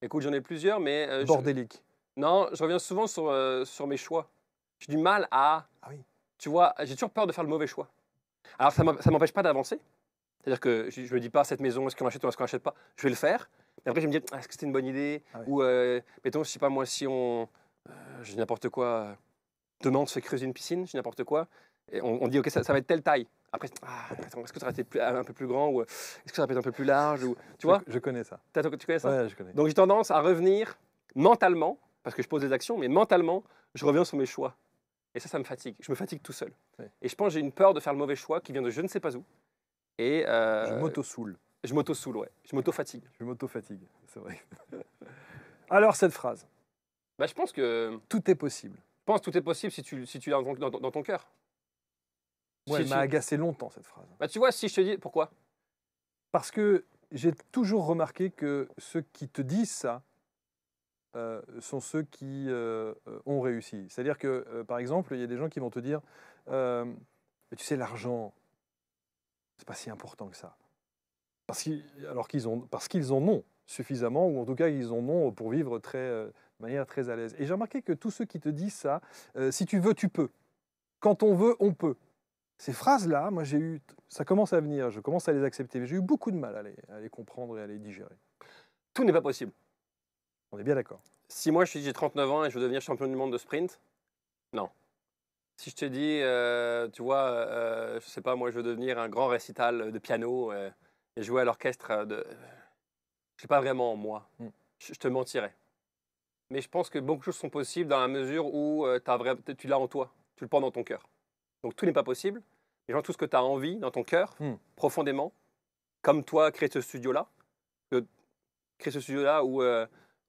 Écoute, j'en ai plusieurs, mais...
Bordélique.
Non, je reviens souvent sur mes choix. J'ai du mal à...
Ah oui.
Tu vois, j'ai toujours peur de faire le mauvais choix. Alors, ça ne m'empêche pas d'avancer. C'est-à-dire que je ne me dis pas, cette maison, est-ce qu'on l'achète ou est-ce qu'on l'achète pas? Je vais le faire. Mais après, je me dis, est-ce que c'était une bonne idée? Oui. Ou, mettons, je sais pas, moi, si on... je dis n'importe quoi. Demain, on se fait creuser une piscine, je dis n'importe quoi. Et on dit, OK, ça va être telle taille. Après, attends, est-ce que ça aurait été un peu plus grand? Ou est-ce que ça aurait pu être un peu plus large? Ou, tu vois?
Je connais ça.
Tu connais ça?
Ouais, je connais.
Donc, j'ai tendance à revenir mentalement, parce que je pose des actions, mais mentalement, je reviens sur mes choix. Et ça me fatigue. Je me fatigue tout seul. Ouais. Et je pense que j'ai une peur de faire le mauvais choix qui vient de je ne sais pas où. Et
je m'auto-soule.
Je m'auto-soule, ouais. Je m'auto-fatigue.
Je m'auto-fatigue, c'est vrai. Alors, cette phrase.
Bah, je pense que...
Tout est possible.
Je pense que tout est possible si tu l'as dans ton cœur.
Ouais, elle m'a agacé longtemps, cette phrase.
Bah, tu vois, si je te dis... Pourquoi?
Parce que j'ai toujours remarqué que ceux qui te disent ça sont ceux qui ont réussi. C'est-à-dire que, par exemple, il y a des gens qui vont te dire tu sais, l'argent, c'est pas si important que ça. Parce qu'ils en ont suffisamment, ou en tout cas, ils en ont pour vivre de manière très à l'aise. Et j'ai remarqué que tous ceux qui te disent ça, si tu veux, tu peux. Quand on veut, on peut. Ces phrases-là, moi, ça commence à venir, je commence à les accepter, mais j'ai eu beaucoup de mal à les comprendre et à les digérer.
Tout n'est pas possible.
On est bien d'accord.
Si moi, j'ai 39 ans et je veux devenir champion du monde de sprint, non. Si je te dis, tu vois, je sais pas, moi, je veux devenir un grand récital de piano et jouer à l'orchestre je sais pas vraiment moi. Je te mentirais. mais je pense que beaucoup de choses sont possibles dans la mesure où tu l'as en toi, tu le portes dans ton cœur. Donc tout n'est pas possible, mais genre tout ce que tu as envie dans ton cœur, profondément, comme toi, créer ce studio-là,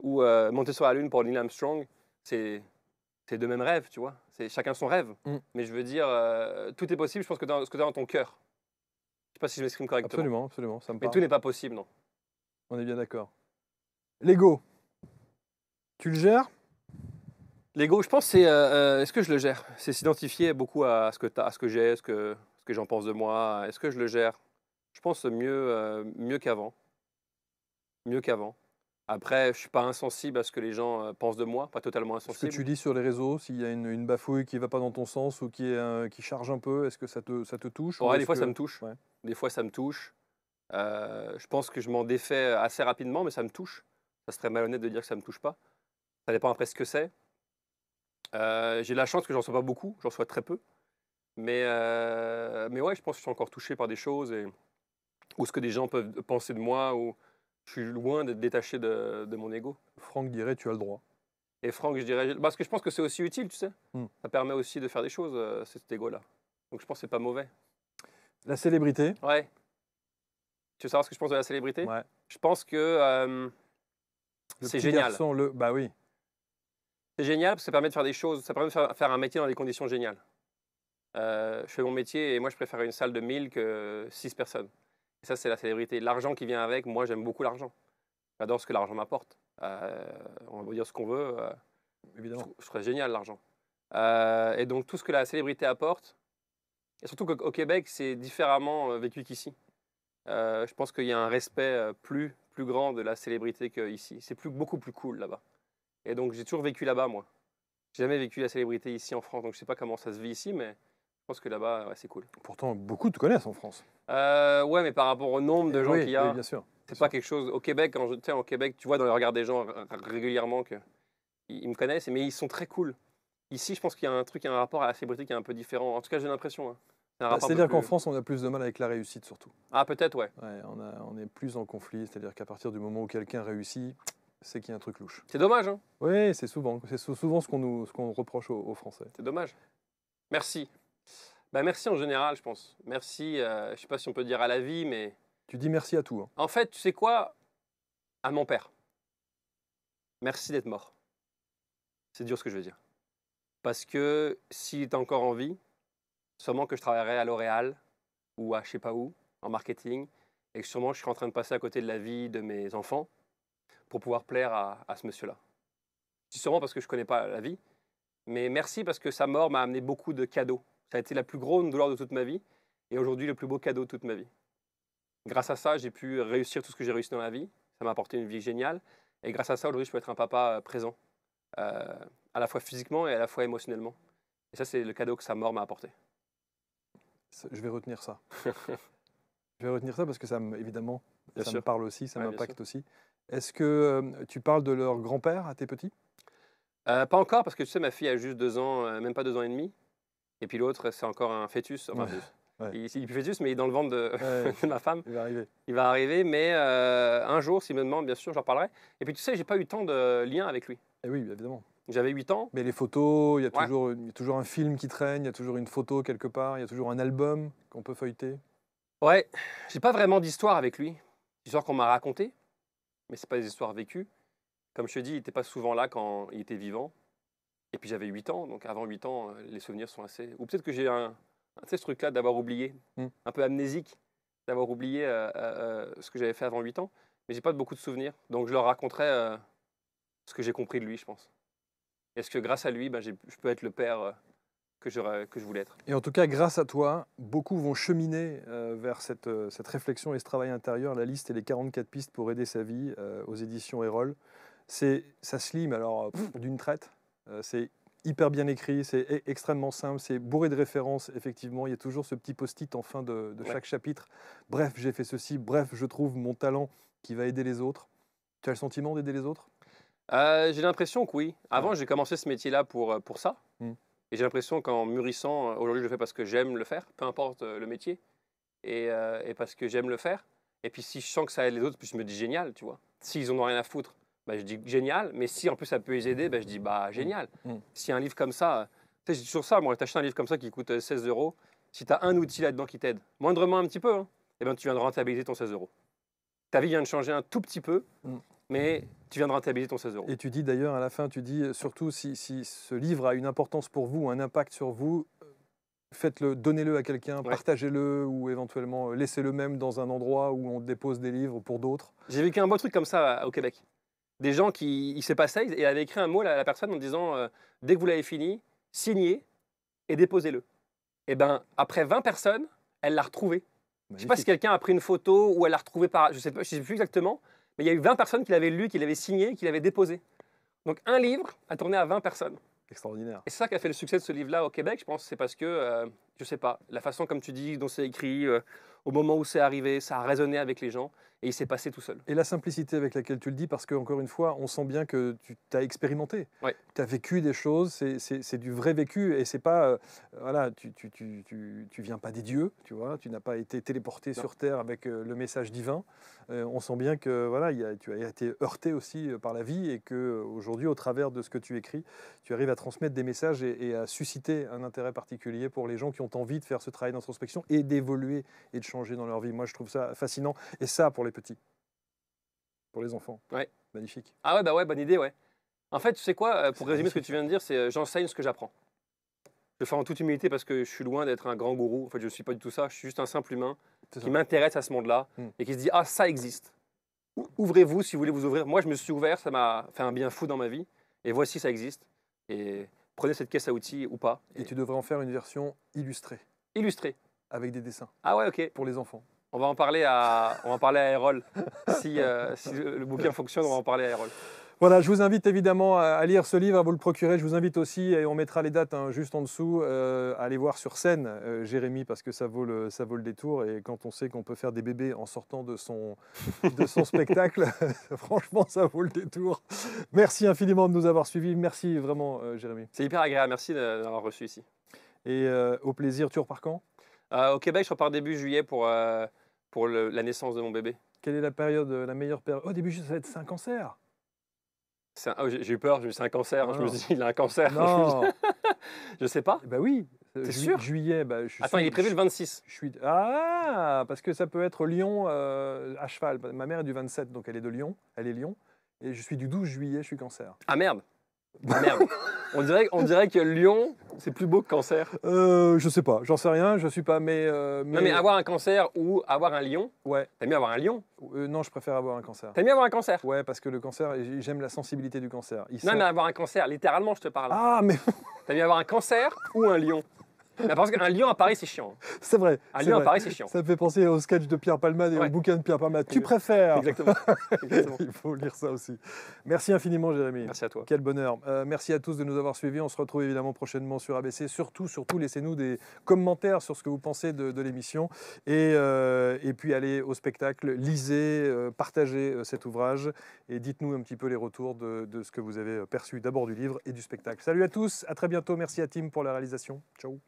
ou monter sur la Lune pour Neil Armstrong, c'est deux mêmes rêves, tu vois. C'est chacun son rêve. Mais je veux dire, tout est possible, je pense que dans ce que tu as dans ton cœur. Je ne sais pas si je m'exprime correctement.
Absolument, absolument, ça me
Mais
parle.
tout n'est pas possible, non.
On est bien d'accord. L'ego, tu le gères?
L'ego, je pense, c'est est-ce que je le gère? C'est s'identifier beaucoup à ce que t'as, à ce que j'ai, ce que j'en pense de moi. Est-ce que je le gère? Je pense mieux qu'avant. Mieux qu'avant. Après, je suis pas insensible à ce que les gens pensent de moi, pas totalement
Ce que
insensible.
tu lis sur les réseaux, s'il y a une bafouille qui ne va pas dans ton sens ou qui charge un peu, est-ce que ça te touche?
Ouais,
ou
des
est-ce
fois,
que...
ça me touche.
Ouais.
Des fois, ça me touche. Je pense que je m'en défais assez rapidement, mais ça me touche. Ça serait malhonnête de dire que ça me touche pas. Ça dépend après ce que c'est. J'ai la chance que j'en sois pas beaucoup, j'en sois très peu. Mais ouais, je pense que je suis encore touché par des choses ou ce que des gens peuvent penser de moi, ou je suis loin d'être détaché de mon ego.
Franck dirait tu as le droit.
Et Franck, je dirais, parce que je pense que c'est aussi utile, tu sais.
Mm.
Ça permet aussi de faire des choses, cet ego-là. Donc je pense que c'est pas mauvais.
La célébrité?
Ouais. Tu veux savoir ce que je pense de la célébrité?
Ouais.
Je pense que
Le
c'est
petit
génial.
garçon, bah oui.
C'est génial parce que ça permet de faire des choses, ça permet de faire un métier dans des conditions géniales. Je fais mon métier et moi je préfère une salle de 1000 que 6 personnes. Et ça, c'est la célébrité. L'argent qui vient avec, moi j'aime beaucoup l'argent. J'adore ce que l'argent m'apporte. On va dire ce qu'on veut.
Évidemment.
Je trouve génial l'argent. Et donc tout ce que la célébrité apporte, et surtout qu'au Québec, c'est différemment vécu qu'ici. Je pense qu'il y a un respect plus grand de la célébrité qu'ici. C'est beaucoup plus cool là-bas. Et donc j'ai toujours vécu là-bas, moi. J'ai jamais vécu la célébrité ici en France, donc je sais pas comment ça se vit ici, mais je pense que là-bas, ouais, c'est cool.
Pourtant, beaucoup te connaissent en France.
Ouais, mais par rapport au nombre de gens qu'il y a,
oui, bien sûr.
c'est pas quelque chose. Au Québec, au Québec, tu vois dans le regard des gens régulièrement qu'ils me connaissent, mais ils sont très cool. Ici, je pense qu'il y a un rapport à la célébrité qui est un peu différent. En tout cas, j'ai l'impression. Hein.
C'est-à-dire qu'en France, on a plus de mal avec la réussite, surtout.
Ah, peut-être, ouais.
On est plus en conflit, c'est-à-dire qu'à partir du moment où quelqu'un réussit, c'est qu'il y a un truc louche.
C'est dommage, hein.
Oui, c'est souvent ce qu'on reproche aux Français.
C'est dommage. Merci. Bah, merci en général, je pense. Merci, je sais pas si on peut dire à la vie, mais...
Tu dis merci à tout. Hein.
En fait, tu sais quoi? À mon père. Merci d'être mort. C'est dur ce que je veux dire. Parce que s'il est encore en vie, sûrement que je travaillerais à L'Oréal ou à je sais pas où, en marketing, et que sûrement je serais en train de passer à côté de la vie de mes enfants pour pouvoir plaire à ce monsieur-là. Je dis sûrement parce que je connais pas la vie, mais merci parce que sa mort m'a amené beaucoup de cadeaux. Ça a été la plus grande douleur de toute ma vie, et aujourd'hui le plus beau cadeau de toute ma vie. Grâce à ça, j'ai pu réussir tout ce que j'ai réussi dans la vie. Ça m'a apporté une vie géniale, et grâce à ça, aujourd'hui, je peux être un papa présent, à la fois physiquement et à la fois émotionnellement. Et ça, c'est le cadeau que sa mort m'a apporté.
Je vais retenir ça. Je vais retenir ça parce que évidemment,
Bien
ça
sûr.
me parle aussi, ça
Ouais,
m'impacte aussi. Est-ce que tu parles de leur grand-père à tes petits?
Pas encore, parce que tu sais, ma fille a juste 2 ans, même pas 2 ans et demi. Et puis l'autre, c'est encore un fœtus. Enfin,
Ouais.
il est plus fœtus, mais il est dans le ventre de ma femme.
Il va arriver.
Il va arriver, mais un jour, s'il me demande, bien sûr, j'en parlerai. Et puis tu sais, j'ai pas eu tant de liens avec lui.
Eh oui, évidemment.
J'avais 8 ans.
Mais les photos, il y a
Ouais.
toujours un film qui traîne, il y a toujours une photo quelque part, il y a toujours un album qu'on peut feuilleter.
Ouais, j'ai pas vraiment d'histoire avec lui. D'histoire qu'on m'a racontée, mais c'est pas des histoires vécues. Comme je te dis, il n'était pas souvent là quand il était vivant. Et puis j'avais 8 ans, donc avant 8 ans, les souvenirs sont assez... Ou peut-être que j'ai tu sais, ce truc-là d'avoir oublié, un peu amnésique, d'avoir oublié ce que j'avais fait avant 8 ans. Mais j'ai pas beaucoup de souvenirs, donc je leur raconterai ce que j'ai compris de lui, je pense. Est-ce que grâce à lui, je peux être le père que je voulais être.
Et en tout cas, grâce à toi, beaucoup vont cheminer vers cette réflexion et ce travail intérieur. La liste et les 44 pistes pour aider sa vie aux éditions Erol. Ça se lit, mais alors d'une traite. C'est hyper bien écrit, c'est extrêmement simple, c'est bourré de références, effectivement. Il y a toujours ce petit post-it en fin de chaque chapitre. Bref, j'ai fait ceci, bref, je trouve mon talent qui va aider les autres. Tu as le sentiment d'aider les autres?
J'ai l'impression que oui. Avant, j'ai commencé ce métier-là pour ça. Et j'ai l'impression qu'en mûrissant, aujourd'hui, je le fais parce que j'aime le faire, peu importe le métier, et parce que j'aime le faire. Et puis si je sens que ça aide les autres, puis je me dis génial, tu vois. S'ils en ont rien à foutre bah, je dis génial. Mais si en plus ça peut les aider, bah, je dis bah génial. Si un livre comme ça, tu sais, je dis toujours ça, moi, t'achètes un livre comme ça qui coûte 16 €, si tu as un outil là-dedans qui t'aide, moindrement un petit peu, hein, eh ben, tu viens de rentabiliser ton 16 €. Ta vie vient de changer un tout petit peu, mais tu viens de rentabiliser ton 16 €.
Et tu dis d'ailleurs à la fin, tu dis surtout si ce livre a une importance pour vous, un impact sur vous, faites-le, donnez-le à quelqu'un, partagez-le ou éventuellement laissez-le même dans un endroit où on dépose des livres pour d'autres.
J'ai vécu un beau truc comme ça au Québec. Des gens qui, il s'est passé, et avait écrit un mot à la personne en disant dès que vous l'avez fini, signez et déposez-le. Et ben après 20 personnes, elle l'a retrouvé. Je ne sais pas si quelqu'un a pris une photo ou elle l'a retrouvé par, je sais plus exactement, mais il y a eu 20 personnes qui l'avaient lu, qui l'avaient signé, qui l'avaient déposé. Donc un livre a tourné à 20 personnes.
Extraordinaire.
Et c'est ça qui a fait le succès de ce livre-là au Québec, je pense, c'est parce que, je sais pas, la façon, comme tu dis, dont c'est écrit, au moment où c'est arrivé, ça a résonné avec les gens et il s'est passé tout seul.
Et la simplicité avec laquelle tu le dis, parce qu'encore une fois, on sent bien que tu as expérimenté. Tu as vécu des choses, c'est du vrai vécu et c'est pas, voilà, tu viens pas des dieux, tu vois, tu n'as pas été téléporté sur Terre avec le message divin. On sent bien que voilà, tu as été heurté aussi par la vie et qu'aujourd'hui, au travers de ce que tu écris, tu arrives à transmettre des messages et à susciter un intérêt particulier pour les gens qui ont envie de faire ce travail d'introspection et d'évoluer et de changer dans leur vie. Moi, je trouve ça fascinant. Et ça, pour les petits, pour les enfants. Magnifique.
Ah ouais, bah ouais, bonne idée, ouais. En fait, tu sais quoi, pour résumer ce que tu viens de dire, c'est j'enseigne ce que j'apprends. Je le fais en toute humilité parce que je suis loin d'être un grand gourou. En fait, je ne suis pas du tout ça. Je suis juste un simple humain qui m'intéresse à ce monde-là et qui se dit ah, ça existe. Ouvrez-vous si vous voulez vous ouvrir. Moi, je me suis ouvert, ça m'a fait un bien fou dans ma vie. Et voici, ça existe. Et prenez cette caisse à outils ou pas.
Et tu devrais en faire une version illustrée.
Illustrée.
Avec des dessins.
Ah ouais, ok.
Pour les enfants.
On va en parler à Erol. Si le bouquin fonctionne, on va en parler à Erol.
Voilà, je vous invite évidemment à lire ce livre, à vous le procurer. Je vous invite aussi, et on mettra les dates juste en dessous, à aller voir sur scène Jérémy, parce que ça vaut le détour. Et quand on sait qu'on peut faire des bébés en sortant de son spectacle, franchement, ça vaut le détour. Merci infiniment de nous avoir suivis. Merci vraiment, Jérémy.
C'est hyper agréable. Merci d'avoir reçu ici.
Et au plaisir, tu repars quand ?
Au Québec, je repars début juillet pour la naissance de mon bébé.
Quelle est la meilleure période ? Oh, début juillet, c'est un cancer.
J'ai eu peur, c'est un cancer. Je me suis dit, il a un cancer.
Non.
Je sais pas.
Bah oui.
T'es sûr ?
Juillet.
Attends, il est prévu le 26.
Ah, parce que ça peut être Lyon à cheval. Ma mère est du 27, donc elle est de Lyon. Elle est Lyon. Et je suis du 12 juillet, je suis cancer.
Ah merde. Ah merde. On dirait que Lyon, c'est plus beau que cancer.
Je sais pas, j'en sais rien, je suis pas. Non,
mais avoir un cancer ou avoir un lion,
ouais.
T'as mieux avoir un lion ?
Non, je préfère avoir un cancer.
T'as mieux avoir un cancer ?
Ouais, parce que le cancer, j'aime la sensibilité du cancer.
Non, mais avoir un cancer, littéralement, je te parle.
Ah, mais.
T'as mieux avoir un cancer ou un lion ? Parce qu'un lion à Paris, c'est chiant.
C'est vrai.
Un lion à Paris, c'est chiant.
Ça me fait penser au sketch de Pierre Palmade et au bouquin de Pierre Palmade. Tu préfères.
Exactement.
Il faut lire ça aussi. Merci infiniment, Jérémy.
Merci à toi.
Quel bonheur. Merci à tous de nous avoir suivis. On se retrouve évidemment prochainement sur ABC. Surtout, laissez-nous des commentaires sur ce que vous pensez de l'émission. Et puis, allez au spectacle, lisez, partagez cet ouvrage et dites-nous un petit peu les retours de ce que vous avez perçu d'abord du livre et du spectacle. Salut à tous, à très bientôt. Merci à Tim pour la réalisation. Ciao.